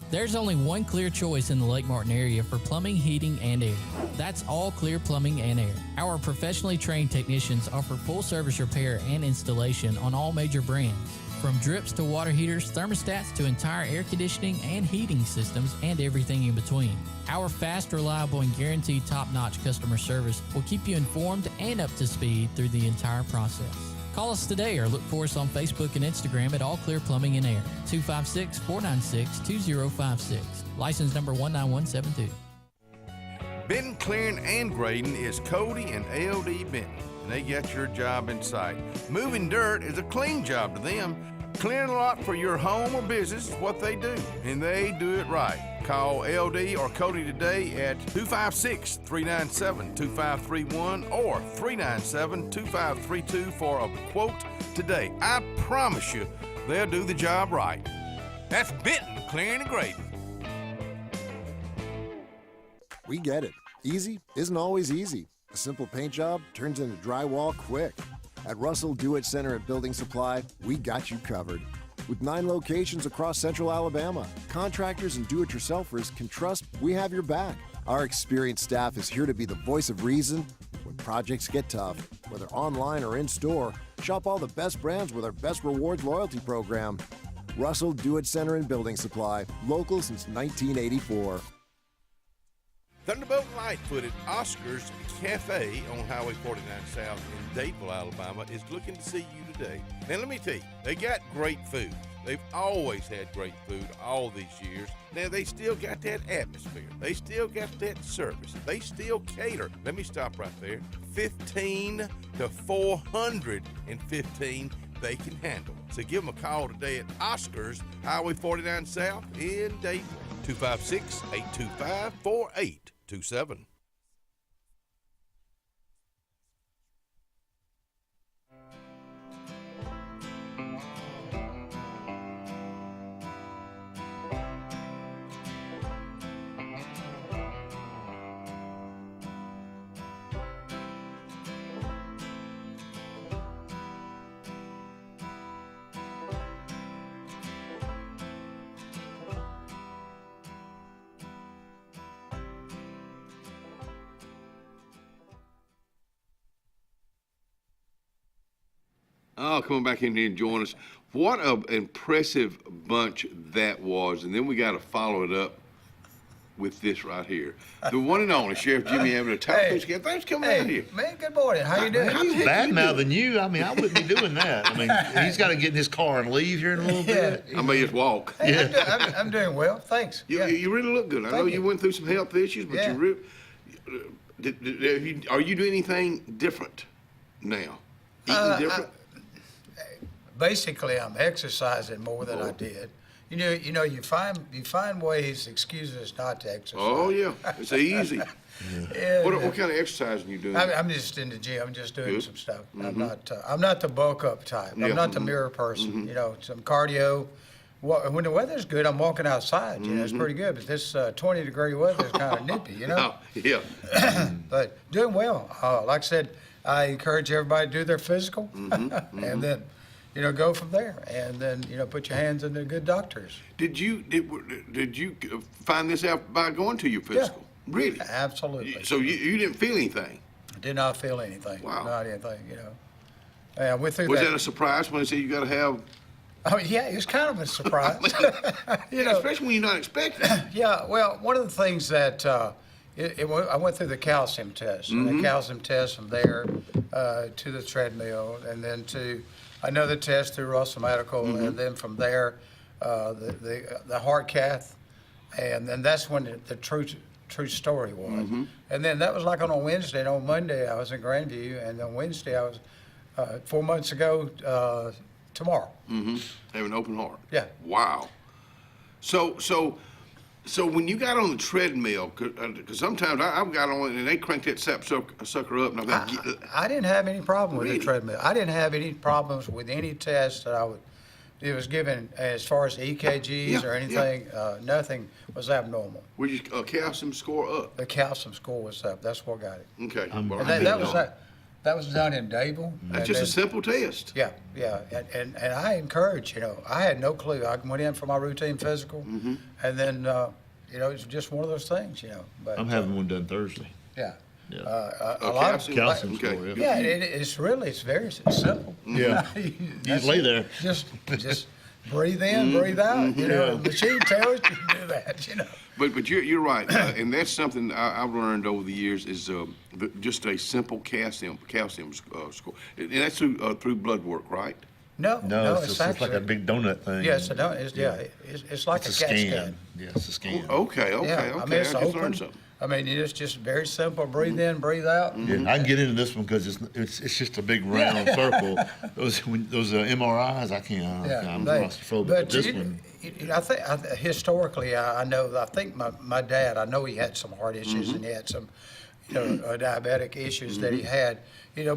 There's only one clear choice in the Lake Martin area for plumbing, heating, and air. That's All Clear Plumbing and Air. Our professionally trained technicians offer full service repair and installation on all major brands. From drips to water heaters, thermostats to entire air conditioning and heating systems, and everything in between. Our fast, reliable, and guaranteed top-notch customer service will keep you informed and up to speed through the entire process. Call us today or look for us on Facebook and Instagram at All Clear Plumbing and Air, 256-496-2056. License number 19172. Benton Clearing and Grading is Cody and LD Benton, and they got your job in sight. Moving dirt is a clean job to them. Clearing a lot for your home or business is what they do, and they do it right. Call LD or Cody today at 256-397-2531 or 397-2532 for a quote today. I promise you, they'll do the job right. That's Benton Clearing and Grading. We get it. Easy isn't always easy. A simple paint job turns into drywall quick. At Russell Do-It Center at Building Supply, we got you covered. With 9 locations across central Alabama, contractors and do-it-yourselfers can trust we have your back. Our experienced staff is here to be the voice of reason when projects get tough. Whether online or in-store, shop all the best brands with our Best Rewards loyalty program. Russell Do-It Center and Building Supply, local since 1984. Thunderbolt Lightfoot at Oscar's Cafe on Highway 49 South in Dadeville, Alabama is looking to see you today. Now let me tell you, they got great food. They've always had great food all these years. Now they still got that atmosphere. They still got that service. They still cater. Let me stop right there. 15 to 415 they can handle. So give them a call today at Oscar's Highway 49 South in Dadeville. 256-825-4827. Oh, coming back in here and join us. What an impressive bunch that was. And then we got to follow it up with this right here. The one and only Sheriff Jimmy Avenue. Thanks for coming out here. Man, good morning. How you doing? I'm bad mouthing you. I mean, I wouldn't be doing that. I mean, he's got to get in his car and leave here in a little bit. I may just walk. Hey, yeah. I'm doing well. Thanks. You really look good. I know you went through some health issues, but are you doing anything different now? Eating different? Basically, I'm exercising more than I did. You find ways, excuses not to exercise. Oh yeah, it's easy. Yeah, what kind of exercising are you doing? I'm just in the gym. I'm just doing some stuff. I'm not the bulk up type. I'm not the mirror person. Some cardio. When the weather's good, I'm walking outside. It's pretty good. But this 20-degree weather is kind of nippy. Yeah. But doing well. Like I said, I encourage everybody to do their physical, and then. Go from there, and then put your hands in the good doctors. Did you find this out by going to your physical? Yeah. Really? Absolutely. So you didn't feel anything? I did not feel anything. Wow. Not anything. I went through Was that a surprise when they said you got to have? Oh yeah, it was kind of a surprise. Especially when you're not expecting. Yeah. Well, one of the things that I went through the calcium test, and the calcium test from there to the treadmill, and then to another test through Russell Medical, and then from there, the heart cath, and then that's when the true story was. And then that was like on a Wednesday, and on Monday I was in Grandview, and on Wednesday I was 4 months ago tomorrow. Have an open heart. Yeah. Wow. So So when you got on the treadmill, because sometimes I've got on it and they crank that sucker up, and I didn't have any problem with Really? the treadmill. I didn't have any problems with any test that it was given as far as EKGs or anything. Nothing was abnormal. Were your calcium score up? The calcium score was up. That's what got it. Okay. And that was done in Dable. That's just a simple test. Yeah. And I encourage, I had no clue. I went in for my routine physical, and then, it's just one of those things, But, I'm having one done Thursday. Yeah. Yeah. A lot of calcium score. Yeah, it's very simple. Yeah. You just lay there. Just breathe in, breathe out. The machine tells you to do that. But you're right, and that's something I've learned over the years is just a simple calcium score, and that's through blood work, right? No, it's like a big donut thing. Yes, a donut. It's like It's a CAT scan. Yeah, it's a scan. Okay. Yeah, I mean, it's I just open. learned something. I mean, it's just very simple. Breathe in, breathe out. Yeah, I can get into this one because it's just a big round circle. Those MRIs, I can't. I'm claustrophobic. But This one, I think historically, I know. I think my dad. I know he had some heart issues and he had some, diabetic issues that he had.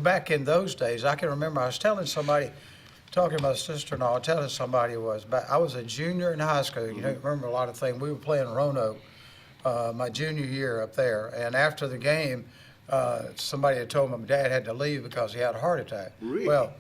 Back in those days, I can remember I was telling somebody, talking to my sister-in-law, telling somebody I was a junior in high school. You don't remember a lot of things. We were playing Roanoke. My junior year up there, and after the game, somebody had told me my dad had to leave because he had a heart attack. Really? Well,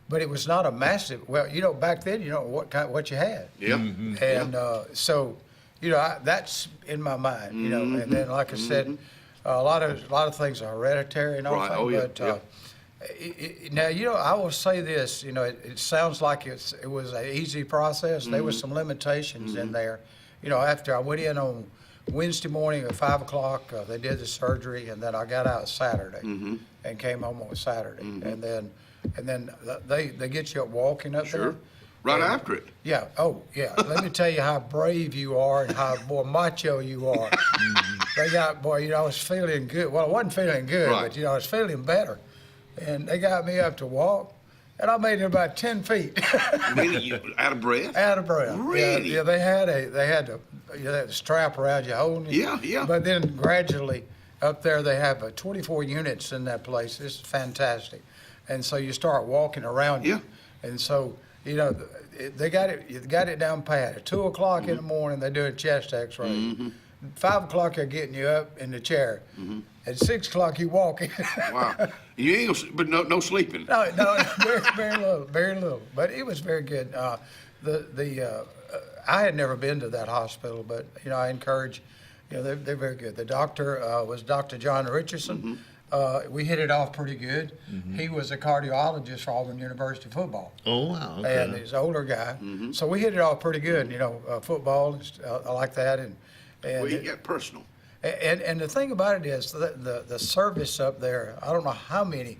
but it was not a massive. Well, back then, what you had. Yeah. And so, that's in my mind. And then, like I said, a lot of things are hereditary and all Right. that. Oh, yeah. But now, I will say this. It sounds like it was an easy process. There was some limitations in there. After I went in on Wednesday morning at 5 o'clock, they did the surgery, and then I got out Saturday and came home on Saturday, and then they get you up walking up there. Right after it. Yeah. Oh, yeah. Let me tell you how brave you are and how macho you are. They got I was feeling good. Well, I wasn't feeling good, but I was feeling better, and they got me up to walk. And I made it about 10 feet. Really? You out of breath? Out of breath. Really? Yeah, they had a strap around you holding you. Yeah. But then gradually up there they have 24 units in that place. It's fantastic. And so you start walking around you. And so, they got it down pat. At 2 o'clock in the morning they're doing chest x-ray. 5 o'clock they're getting you up in the chair. At 6 o'clock you walking. Wow. You ain't but no sleeping. No, very little. But it was very good. I had never been to that hospital, but I encourage. They're very good. The doctor was Dr. John Richardson. We hit it off pretty good. He was a cardiologist for Auburn University football. Oh wow! Okay. And he's an older guy, so we hit it off pretty good. Football, I like that, and well, you got personal. And the thing about it is the service up there, I don't know how many,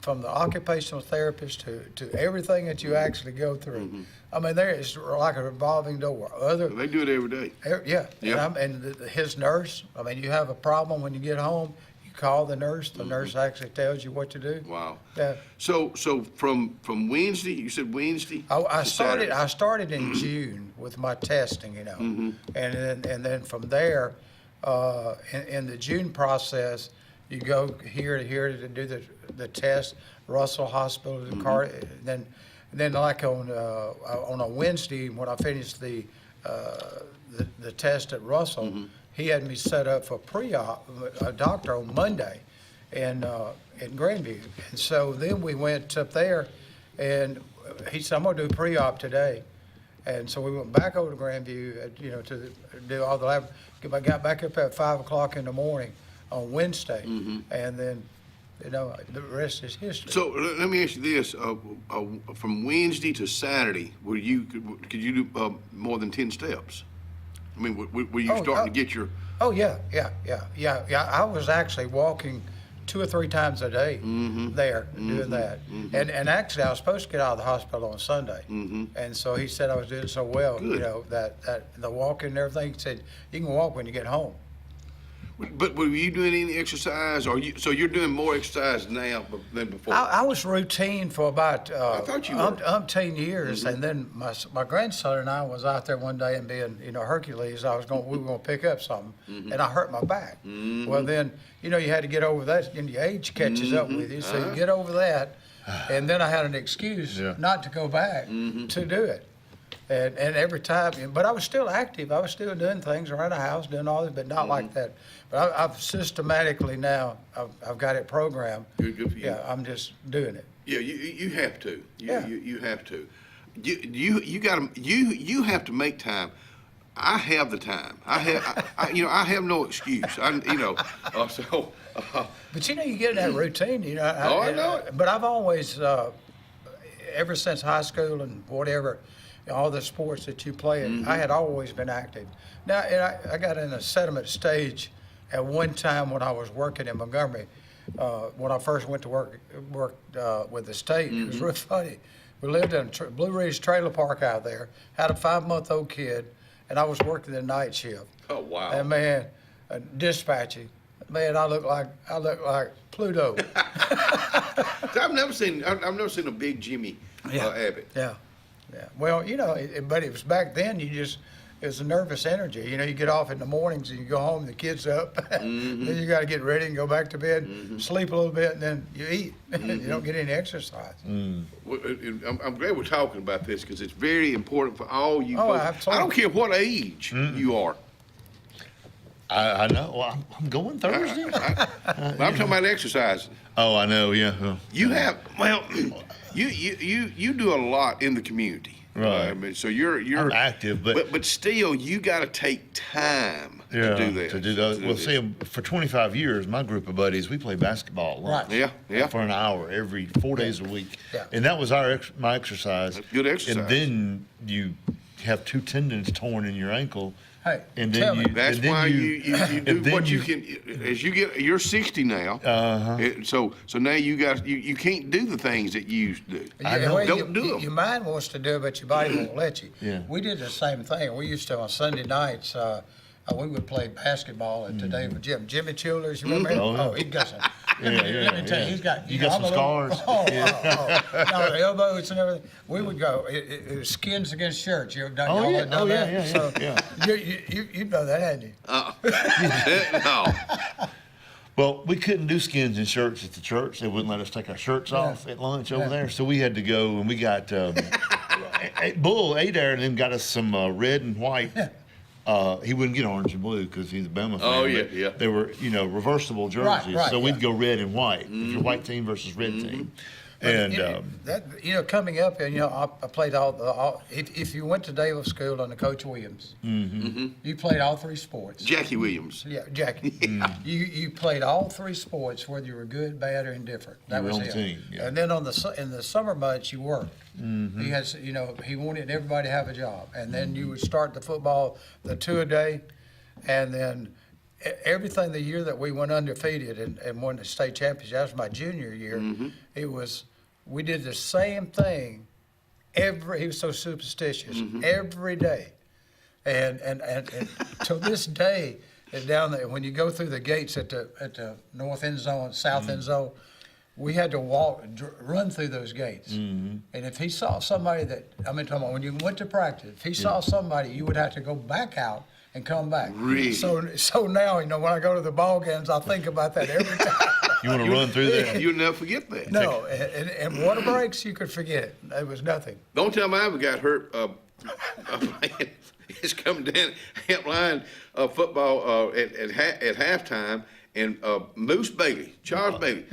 from the occupational therapist to everything that you actually go through. I mean, there is like a revolving door. They do it every day. Yeah. And his nurse, I mean, you have a problem when you get home, you call the nurse. The nurse actually tells you what to do. Wow. Yeah. So from Wednesday, you said Wednesday? I started in June with my testing, and then from there, in the June process, you go here to here to do the test. Russell Hospital, then like on a Wednesday when I finished the test at Russell, he had me set up for pre-op, a doctor on Monday, in Grandview, and so then we went up there, and he said I'm gonna do pre-op today. And so we went back over to Grandview, to do all the lab. I got back up at 5 o'clock in the morning on Wednesday, and then, the rest is history. So let me ask you this: from Wednesday to Saturday, could you do more than 10 steps? I mean, were you starting to get your? Oh yeah. I was actually walking 2 or 3 times a day there doing that. And actually, I was supposed to get out of the hospital on Sunday. And so he said I was doing so well, that the walking and everything. He said, you can walk when you get home. But were you doing any exercise, or so you're doing more exercise now than before? I was routine for about I thought you were. umpteen years, and then my grandson and I was out there one day and being Hercules. We were going to pick up something, and I hurt my back. Well, then you had to get over that, and your age catches up with you, so you get over that, and then I had an excuse not to go back to do it. And every time, but I was still active. I was still doing things around the house, doing all this, but not like that. But I've systematically now, I've got it programmed. Good for you. Yeah, I'm just doing it. Yeah, you have to. You have to. You have to make time. I have the time. I have no excuse. So. But you get in that routine. I know it. But I've always, ever since high school and whatever, all the sports that you play, I had always been active. Now, and I got in a sediment stage at one time when I was working in Montgomery. When I first went to work with the state, it was real funny. We lived in Blue Ridge Trailer Park out there, had a 5-month-old kid, and I was working the night shift. Oh, wow. And man, dispatching. Man, I look like Pluto. I've never seen a big Jimmy Abbott. Yeah. Well, but it was back then. It was a nervous energy. You get off in the mornings and you go home, the kid's up. Then you got to get ready and go back to bed, sleep a little bit, and then you eat. You don't get any exercise. Well, I'm glad we're talking about this because it's very important for all you folks. Absolutely. I don't care what age you are. I know. Well, I'm going Thursday. I'm talking about exercise. Oh, I know. Yeah. You do a lot in the community. Right. So you're I'm active, but still you got to take time to do that. To do those. Well, see, for 25 years, my group of buddies, we play basketball at lunch. Right. Yeah. For an hour every 4 days a week. Yeah. And that was my exercise. That's good exercise. And then you have 2 tendons torn in your ankle. Hey, and then that's why you do what you can. As you're 60 now. So now you can't do the things that you used to do. Don't do them. Your mind wants to do it, but your body won't let you. Yeah. We did the same thing. We used to on Sunday nights. We would play basketball at the David Gym. Jimmy Childers, you remember him? Oh, he got some. Let me tell you, he's got. You got some scars. No, the elbows and everything. We would go. It was skins against shirts. You ever done? Yeah. So you know that, hadn't you? No. Well, we couldn't do skins and shirts at the church. They wouldn't let us take our shirts off at lunch over there. So we had to go, and we got Bull Adair and then got us some red and white. He wouldn't get orange and blue because he's a Bama fan. Oh, yeah. They were, reversible jerseys. Right, so we'd go red and white. If you're white team versus red team. And coming up, and I played all. If you went to Davis School under Coach Williams, you played all 3 sports. Jackie Williams. Yeah, Jackie. You played all 3 sports, whether you were good, bad, or indifferent. That was it. Team, yeah. And then in the summer months, you worked. He has, he wanted everybody to have a job, and then you would start the football, the 2 a day, and then everything the year that we went undefeated and won the state championship. That was my junior year. We did the same thing he was so superstitious every day. And to this day, down there, when you go through the gates at the north end zone, south end zone, we had to run through those gates. And if he saw somebody when you went to practice, if he saw somebody, you would have to go back out and come back. Really? So now, when I go to the ball games, I think about that every time. You want to run through there? You'll never forget that. No, and water breaks, you could forget it. It was nothing. The only time I ever got hurt is coming down Hamp Line football at halftime, and Moose Bailey, Charles Bailey.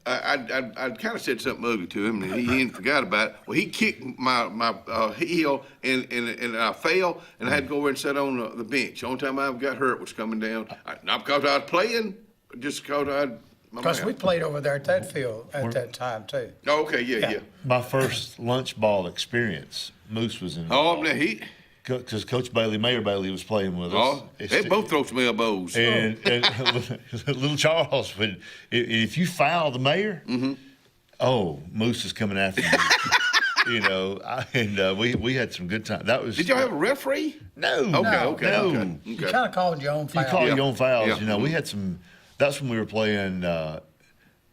I kind of said something ugly to him, and he forgot about it. Well, he kicked my heel, and I fell, and I had to go over and sit on the bench. The only time I ever got hurt was coming down. Not because I was playing, just because Because we played over there at that field at that time, too. Oh, okay, yeah. My first lunch ball experience, Moose was in. Oh, now because Coach Mayor Bailey was playing with us. Oh, they both throw some elbows. And little Charles would, if you foul the mayor, Moose is coming after you. you know, we had some good time. That was. Did y'all have a referee? No. Okay. You kind of called your own foul. You call your own fouls. Yeah. You know, we had some. That's when we were playing.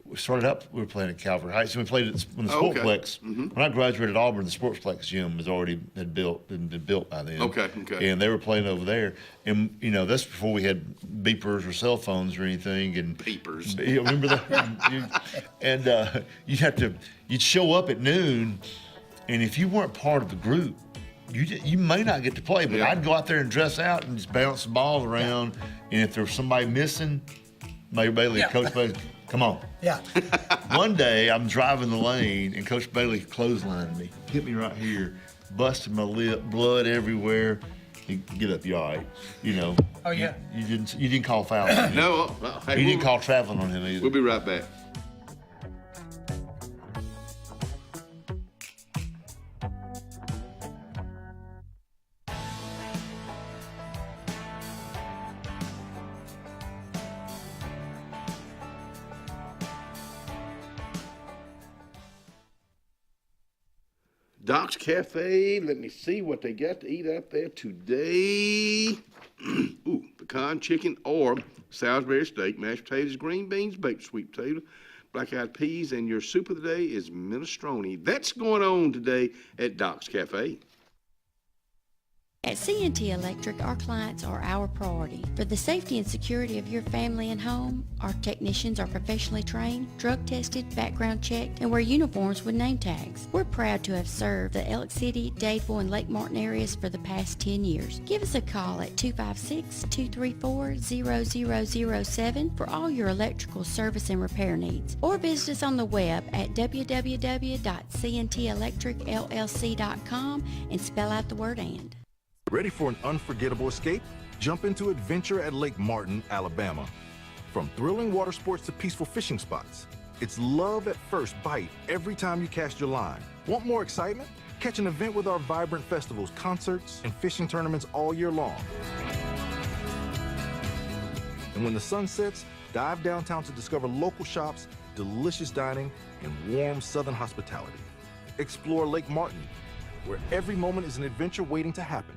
We started up. We were playing at Calvary Heights, and we played at when the Sportsplex. When I graduated Auburn, the Sportsplex gym was already been built by then. Okay. And they were playing over there, and you know that's before we had beepers or cell phones or anything. And beepers. You remember that? You'd show up at noon, and if you weren't part of the group, you may not get to play. But I'd go out there and dress out and just bounce the ball around, and if there was somebody missing, Mayor Bailey, Coach Bailey. Come on. Yeah. One day I'm driving the lane and Coach Bailey clotheslined me, hit me right here, busted my lip, blood everywhere. Get up, you all right? You know. Oh yeah. You didn't call foul. On him. No. You didn't call traveling on him either. We'll be right back. Doc's Cafe, let me see what they got to eat out there today. Ooh, pecan chicken or Salisbury steak, mashed potatoes, green beans, baked sweet potato, black-eyed peas, and your soup of the day is minestrone. That's going on today at Doc's Cafe. At C&T Electric, our clients are our priority. For the safety and security of your family and home, our technicians are professionally trained, drug-tested, background checked, and wear uniforms with name tags. We're proud to have served the Elk City, Dadeville, and Lake Martin areas for the past 10 years. Give us a call at 256-234-0007 for all your electrical service and repair needs, or visit us on the web at www.cntelectricllc.com and spell out the word "and." Ready for an unforgettable escape? Jump into adventure at Lake Martin, Alabama. From thrilling water sports to peaceful fishing spots, it's love at first bite every time you cast your line. Want more excitement? Catch an event with our vibrant festivals, concerts, and fishing tournaments all year long. And when the sun sets, dive downtown to discover local shops, delicious dining, and warm southern hospitality. Explore Lake Martin, where every moment is an adventure waiting to happen.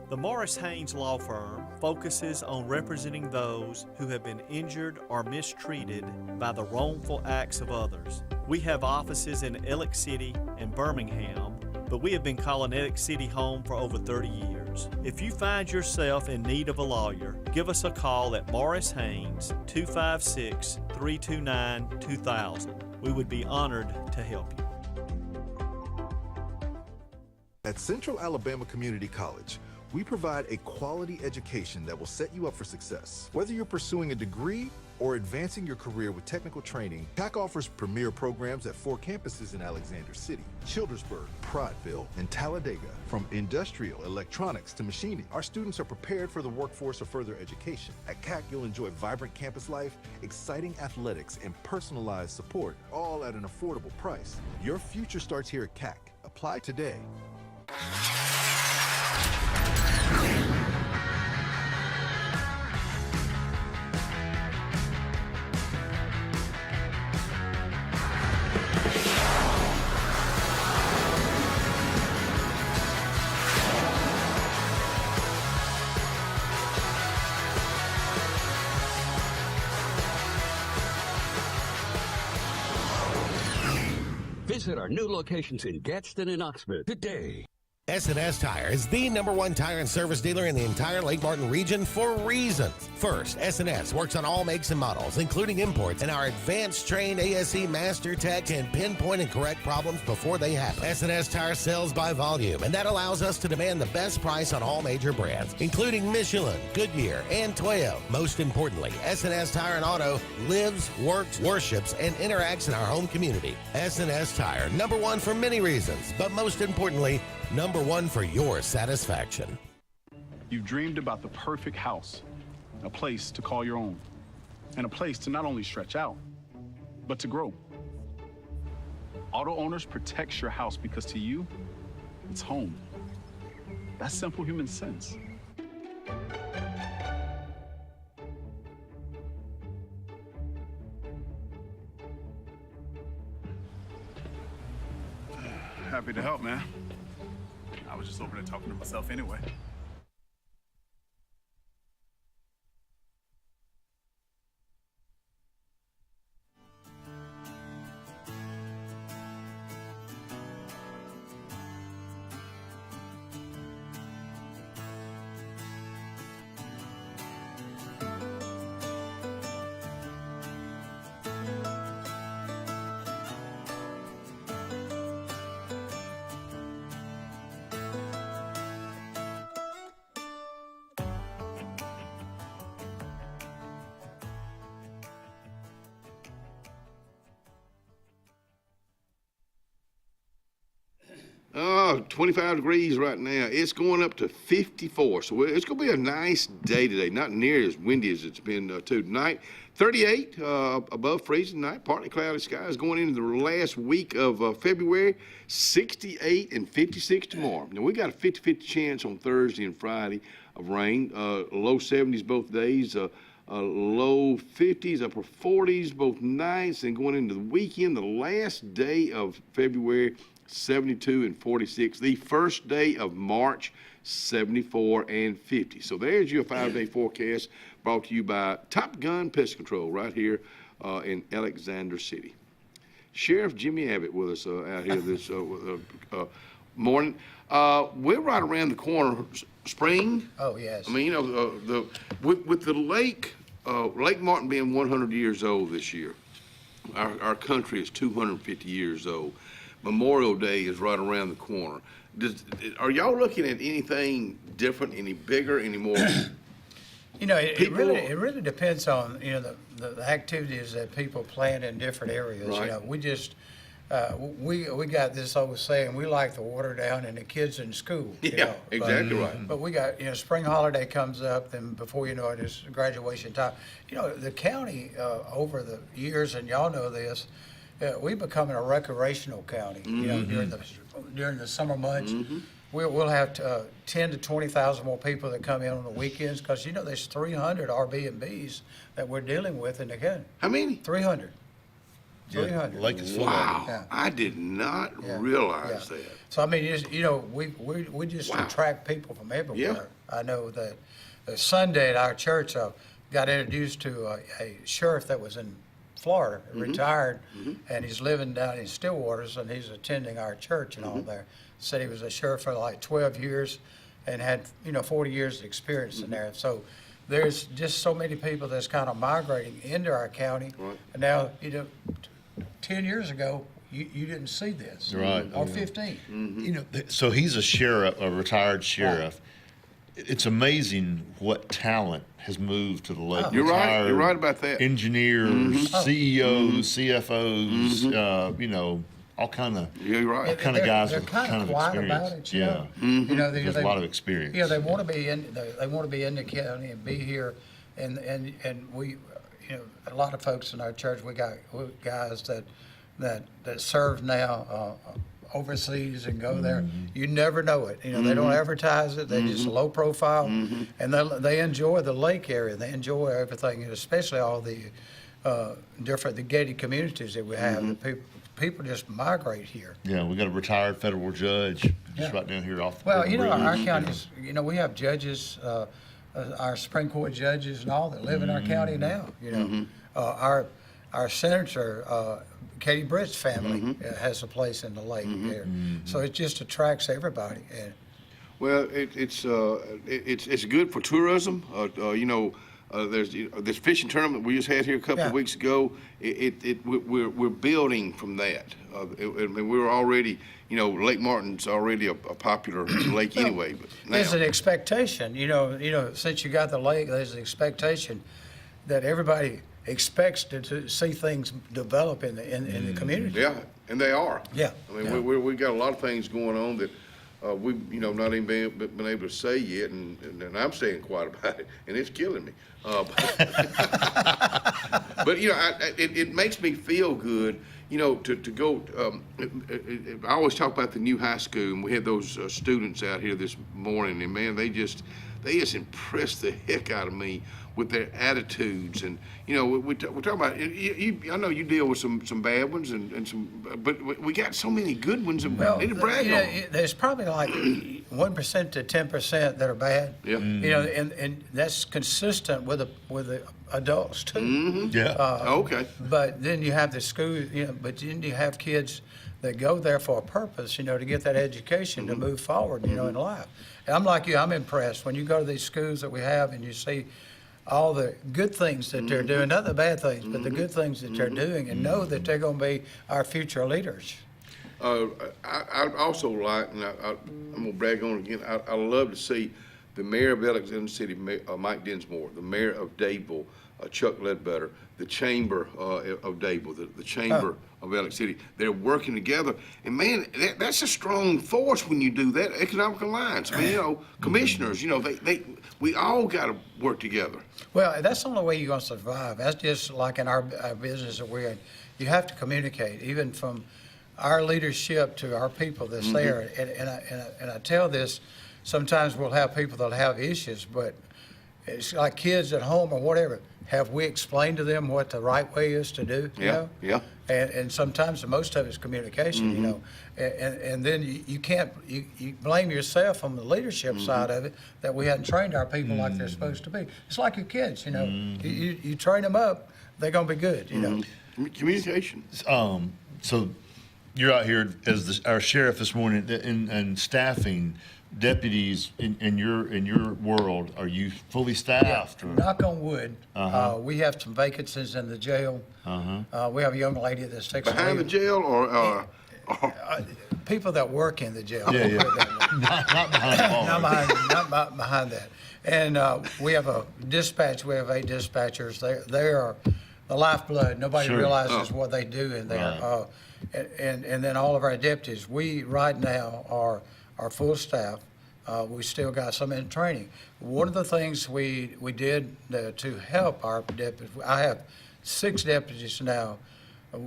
The Morris Haynes Law Firm focuses on representing those who have been injured or mistreated by the wrongful acts of others. We have offices in Ellick City and Birmingham, but we have been calling Ellick City home for over 30 years. If you find yourself in need of a lawyer, give us a call at Morris Haynes, 256-329-2000. We would be honored to help you. At Central Alabama Community College, we provide a quality education that will set you up for success. Whether you're pursuing a degree or advancing your career with technical training, CAC offers premier programs at 4 campuses in Alexander City, Childersburg, Prattville, and Talladega. From industrial, electronics to machining, our students are prepared for the workforce or further education. At CAC, you'll enjoy vibrant campus life, exciting athletics, and personalized support, all at an affordable price. Your future starts here at CAC. Apply today. Visit our new locations in Gadsden and Oxford today. S&S Tire is the #1 tire and service dealer in the entire Lake Martin region for reasons. First, S&S works on all makes and models, including imports, and our advanced trained ASE Master Tech can pinpoint and correct problems before they happen. S&S Tire sells by volume, and that allows us to demand the best price on all major brands, including Michelin, Goodyear, and Toyo. Most importantly, S&S Tire and Auto lives, works, worships, and interacts in our home community. S&S Tire, #1 for many reasons, but most importantly, #1 for your satisfaction. You've dreamed about the perfect house, a place to call your own, and a place to not only stretch out, but to grow. Auto Owners protects your house because to you, it's home. That's simple human sense. Happy to help, man. I was just over there talking to myself anyway. Oh, 25 degrees right now. It's going up to 54. So it's going to be a nice day today. Not near as windy as it's been tonight. 38 above freezing tonight. Partly cloudy skies going into the last week of February. 68 and 56 tomorrow. Now, we got a 50-50 chance on Thursday and Friday of rain. Low 70s both days. Low 50s, upper 40s both nights. And going into the weekend, the last day of February, 72 and 46. The first day of March, 74 and 50. So there's your 5-day forecast brought to you by Top Gun Pest Control right here in Alexander City. Sheriff Jimmy Abbott with us out here this morning. We're right around the corner. Spring. Oh, yes. I mean, with the lake, Lake Martin being 100 years old this year, our country is 250 years old. Memorial Day is right around the corner. Are y'all looking at anything different, any bigger, any more? You know, it really depends on, you know, the activities that people plan in different areas. Right. You know, we just, we got this old saying, we like the water down and the kids in school. Yeah, exactly right. But we got, you know, spring holiday comes up, then before you know it, it's graduation time. You know, the county, over the years, and y'all know this, we're becoming a recreational county. You know, during the summer months, we'll have 10 to 20,000 more people that come in on the weekends because you know there's 300 Airbnbs that we're dealing with in the county. How many? 300. 300. Lake is full of Wow, Yeah. I did not realize that. So I mean, you know, we just attract people from everywhere. I know that Sunday at our church, got introduced to a sheriff that was in Florida, retired, and he's living down in Stillwaters, and he's attending our church and all there. Said he was a sheriff for like 12 years and had, you know, 40 years of experience in there. So there's just so many people that's kind of migrating into our county. Right. And now, you know, 10 years ago, you didn't see this. Right. Or 15. You know, so he's a sheriff, a retired sheriff. It's amazing what talent has moved to the lake. You're right. Retired You're right about that. Engineers, CEOs, CFOs, you know, all kind of You're right. kind of guys They're with kind kind of of quiet experience. about it, you know. You know, There's a lot of experience. Yeah, they want to be in. They want to be in the county and be here, and we, you know, a lot of folks in our church. We got guys that serve now overseas and go there. You never know it. You know, they don't advertise it. They just low profile, and they enjoy the lake area. They enjoy everything, and especially all the the gated communities that we have. The people just migrate here. Yeah, we got a retired federal judge just right down here off. Well, you know, road. our counties, you know, we have judges, our Supreme Court judges and all that live in our county now, you know. Our senator, Katie Britt's family has a place in the lake there. So it just attracts everybody. And Well, it's good for tourism. You know, there's this fishing tournament we just had here a couple of weeks ago. We're building from that. I mean, we're already, you know, Lake Martin's already a popular lake anyway. But now, there's an expectation, you know, since you got the lake, there's an expectation that everybody expects to see things develop in the community. Yeah, and they are. Yeah. I mean, we got a lot of things going on that we, you know, not even been able to say yet, and I'm staying quiet about it, and it's killing me. But you know, it makes me feel good, you know, to go. I always talk about the new high school, and we had those students out here this morning, and man, they just impressed the heck out of me with their attitudes, and we're talking about. I know you deal with some bad ones and some, but we got so many good ones, and we need to brag on them. There's probably like 1% to 10% that are bad. Yeah. And that's consistent with the adults too. Mm-hmm. Yeah. Okay. But then you have the school, but then you have kids that go there for a purpose, to get that education to move forward, in life. And I'm like you, I'm impressed when you go to these schools that we have and you see all the good things that they're doing, not the bad things, but the good things that they're doing, and know that they're going to be our future leaders. I also like, and I'm going to brag on it again, I love to see the mayor of Alexander City, Mike Dinsmore, the mayor of Dadeville, Chuck Ledbetter, the chamber of Dadeville, the chamber of Alex City. They're working together, and man, that's a strong force when you do that. Economic alliance. I mean, commissioners. We all got to work together. Well, that's the only way you're going to survive. That's just like in our business that we're in. You have to communicate, even from our leadership to our people that's there. And I tell this, sometimes we'll have people that'll have issues, but it's like kids at home or whatever. Have we explained to them what the right way is to do? Yeah. And sometimes the most of it's communication, and then you can't, you blame yourself on the leadership side of it, that we hadn't trained our people like they're supposed to be. It's like your kids, you train them up, they're going to be good, Communication. So you're out here as our sheriff this morning, and staffing deputies in your world. Are you fully staffed? Yeah. Knock on wood. We have some vacancies in the jail. We have a young lady that's fixing behind the jail, or people that work in the jail. Yeah. not behind the bar. Not behind that. And we have a dispatch. We have 8 dispatchers. They are the lifeblood. Nobody realizes what they do in there. Right. And then all of our deputies. We right now are full staff. We still got some in training. One of the things we did to help our deputies, I have 6 deputies now.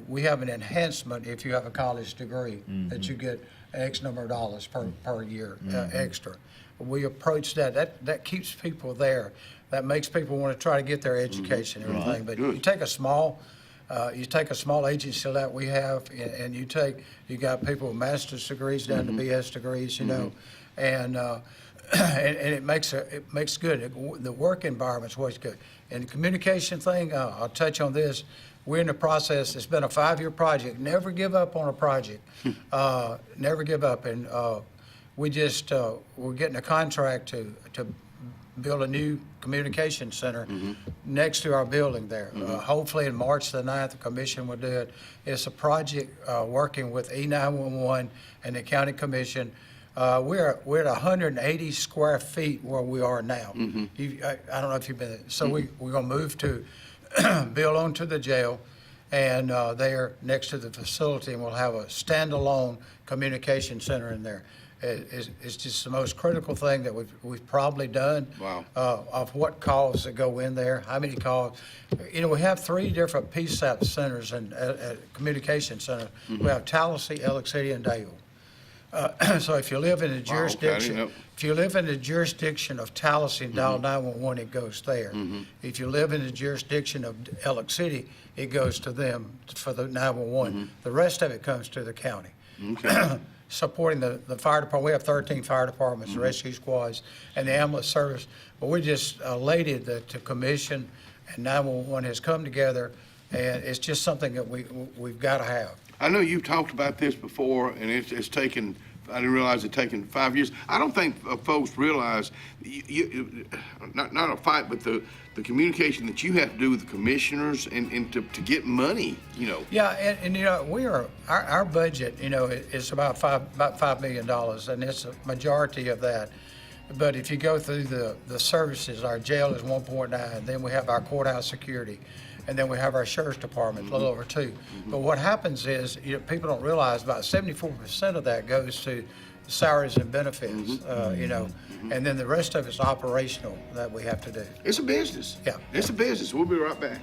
We have an enhancement if you have a college degree, that you get X number of dollars per year extra. We approach that. That keeps people there. That makes people want to try to get their education and everything. But you take a small agency that we have, and you got people with master's degrees down to BS degrees, and it makes good. The work environment's always good. And the communication thing, I'll touch on this. We're in the process. It's been a 5-year project. Never give up on a project. Never give up. And we're getting a contract to build a new communication center next to our building there. Hopefully in March the 9th, the commission will do it. It's a project working with E911 and the county commission. We're at 180 square feet where we are now. I don't know if you've been there. So we're going to move to build onto the jail, and there next to the facility, and we'll have a standalone communication center in there. It's just the most critical thing that we've probably done. Wow. Of what calls that go in there, how many calls. We have 3 different PSAP centers and communication centers. We have Tallahassee, Alex City, and Dale. So if you live in the jurisdiction, if you live in the jurisdiction of Tallahassee and dial 911, it goes there. If you live in the jurisdiction of Alex City, it goes to them for the 911. The rest of it comes to the county. Supporting the fire department. We have 13 fire departments, rescue squads, and the ambulance service. But we're just elated that the commission and 911 has come together, and it's just something that we've got to have. I know you've talked about this before, and it's taken, I didn't realize it taken 5 years. I don't think folks realize, not a fight, but the communication that you have to do with the commissioners and to get money, Yeah, and we are, our budget, is about $5 million, and it's a majority of that. But if you go through the services, our jail is 1.9, then we have our courthouse security, and then we have our sheriff's department, a little over 2. But what happens is, people don't realize about 74% of that goes to salaries and benefits, and then the rest of it's operational that we have to do. It's a business. Yeah. It's a business. We'll be right back.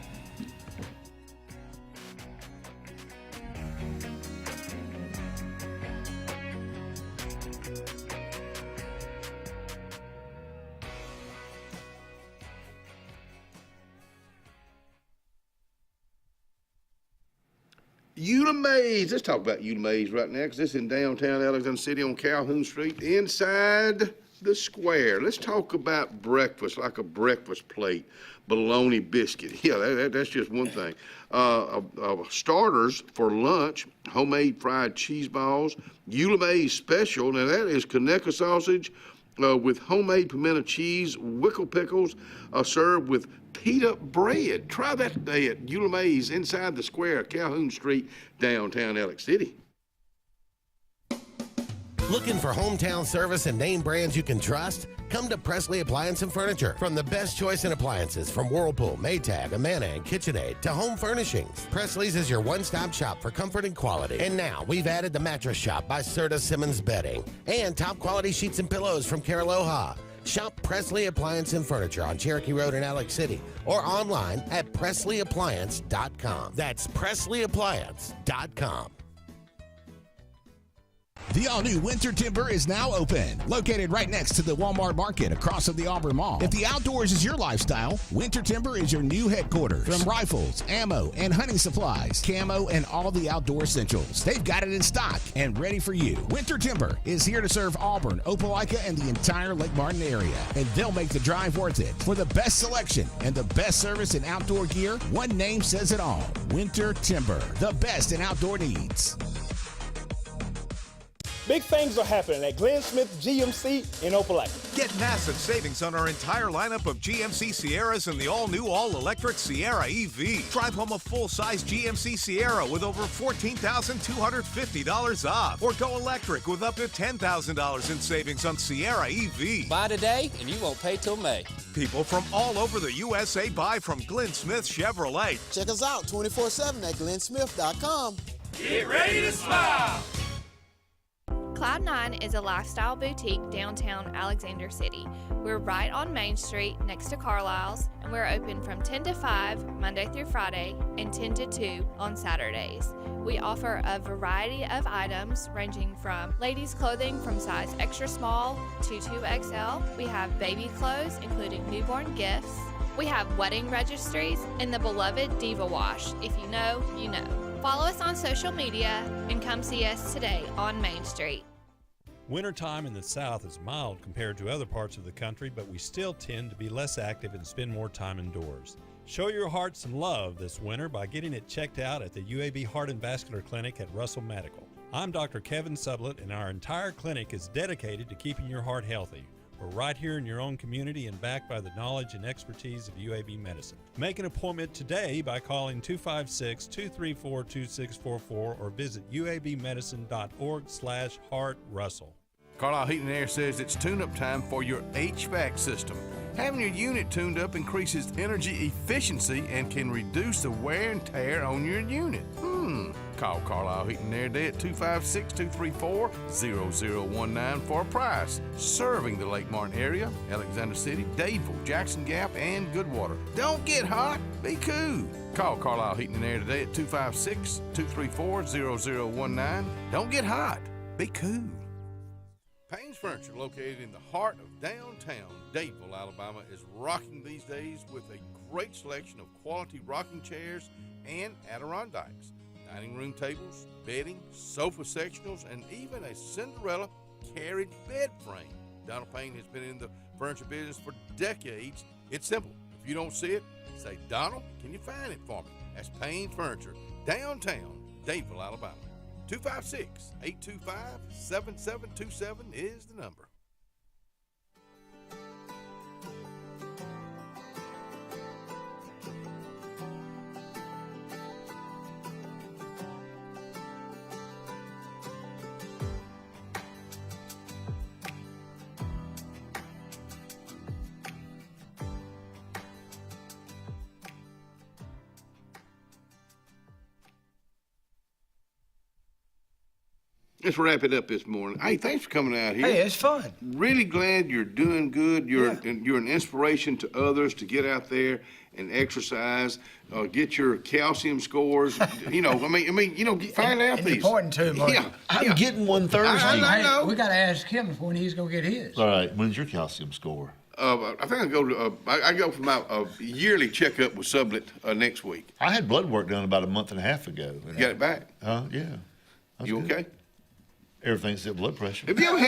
Eula Mays. Let's talk about Eula Mays right now, because this is in downtown Alexander City on Calhoun Street, inside the square. Let's talk about breakfast, like a breakfast plate, bologna biscuit. Yeah, that's just one thing. Starters for lunch, homemade fried cheese balls. Eula Mays special, now that is Conecuh sausage with homemade pimento cheese, wickle pickles, served with pita bread. Try that today at Eula Mays inside the square, Calhoun Street, downtown Alex City. Looking for hometown service and name brands you can trust? Come to Presley Appliance and Furniture. From the best choice in appliances from Whirlpool, Maytag, Amana, and KitchenAid to home furnishings, Presley's is your one-stop shop for comfort and quality. And now we've added the Mattress Shop by Serta Simmons Bedding and top quality sheets and pillows from Caraloha. Shop Presley Appliance and Furniture on Cherokee Road in Alex City or online at PresleyAppliance.com. That's PresleyAppliance.com. The all-new Winter Timber is now open, located right next to the Walmart Market across from the Auburn Mall. If the outdoors is your lifestyle, Winter Timber is your new headquarters. From rifles, ammo, and hunting supplies, camo, and all the outdoor essentials, they've got it in stock and ready for you. Winter Timber is here to serve Auburn, Opelika, and the entire Lake Martin area, and they'll make the drive worth it. For the best selection and the best service in outdoor gear, one name says it all: Winter Timber, the best in outdoor needs. Big things are happening at Glenn Smith GMC in Opelika. Get massive savings on our entire lineup of GMC Sierras and the all-new, all-electric Sierra EV. Drive home a full-size GMC Sierra with over $14,250 off. Or go electric with up to $10,000 in savings on Sierra EV. Buy today and you won't pay till May. People from all over the USA buy from Glenn Smith Chevrolet. Check us out 24/7 at glennsmith.com. Get ready to smile! Cloud9 is a lifestyle boutique downtown Alexander City. We're right on Main Street next to Carlisle's, and we're open from 10 to 5 Monday through Friday and 10 to 2 on Saturdays. We offer a variety of items ranging from ladies' clothing from size extra small to 2XL. We have baby clothes including newborn gifts. We have wedding registries and the beloved Diva Wash. If you know, you know. Follow us on social media and come see us today on Main Street. Wintertime in the South is mild compared to other parts of the country, but we still tend to be less active and spend more time indoors. Show your heart some love this winter by getting it checked out at the UAB Heart and Vascular Clinic at Russell Medical. I'm Dr. Kevin Sublett, and our entire clinic is dedicated to keeping your heart healthy. We're right here in your own community and backed by the knowledge and expertise of UAB Medicine. Make an appointment today by calling 256-234-2644 or visit uabmedicine.org/heartrussell. Carlisle Heating and Air says it's tune-up time for your HVAC system. Having your unit tuned up increases energy efficiency and can reduce the wear and tear on your unit. Call Carlisle Heating and Air today at 256-234-0019 for a price. Serving the Lake Martin area, Alexander City, Dadeville, Jackson Gap, and Goodwater. Don't get hot, be cool. Call Carlisle Heating and Air today at 256-234-0019. Don't get hot, be cool. Payne's Furniture, located in the heart of downtown Dadeville, Alabama, is rocking these days with a great selection of quality rocking chairs and Adirondacks, dining room tables, bedding, sofa sectionals, and even a Cinderella carriage bed frame. Donald Payne has been in the furniture business for decades. It's simple. If you don't see it, say, Donald, can you find it for me? That's Payne's Furniture, downtown Dadeville, Alabama. 256-825-7727 is the number. Let's wrap it up this morning. Hey, thanks for coming out here. Hey, it's fun. Really glad you're doing good. You're an inspiration to others to get out there and exercise, get your calcium scores. Find out these. Important too, Mark. I'm getting one Thursday. I know. We got to ask him when he's going to get his. All right, when's your calcium score? I think I go for my yearly checkup with Sublette next week. I had blood work done about a month and a half ago. You got it back? Yeah. You good. okay? Everything's at blood pressure. Have you ever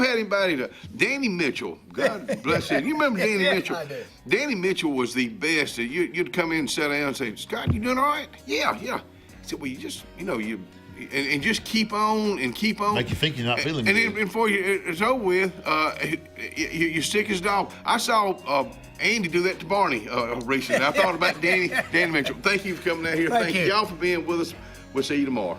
had anybody Danny Mitchell? God bless him. You remember Danny Mitchell? I do. Danny Mitchell was the best. You'd come in and sit down and say, Scott, you doing all right? Yeah. I said, well, you just, and just keep on and keep on. Make you think you're not feeling good. good. And then before it's over with, you're sick as a dog. I saw Andy do that to Barney recently. I thought about Danny Mitchell. Thank you for coming out here. Thank you. Y'all for being with us. We'll see you tomorrow.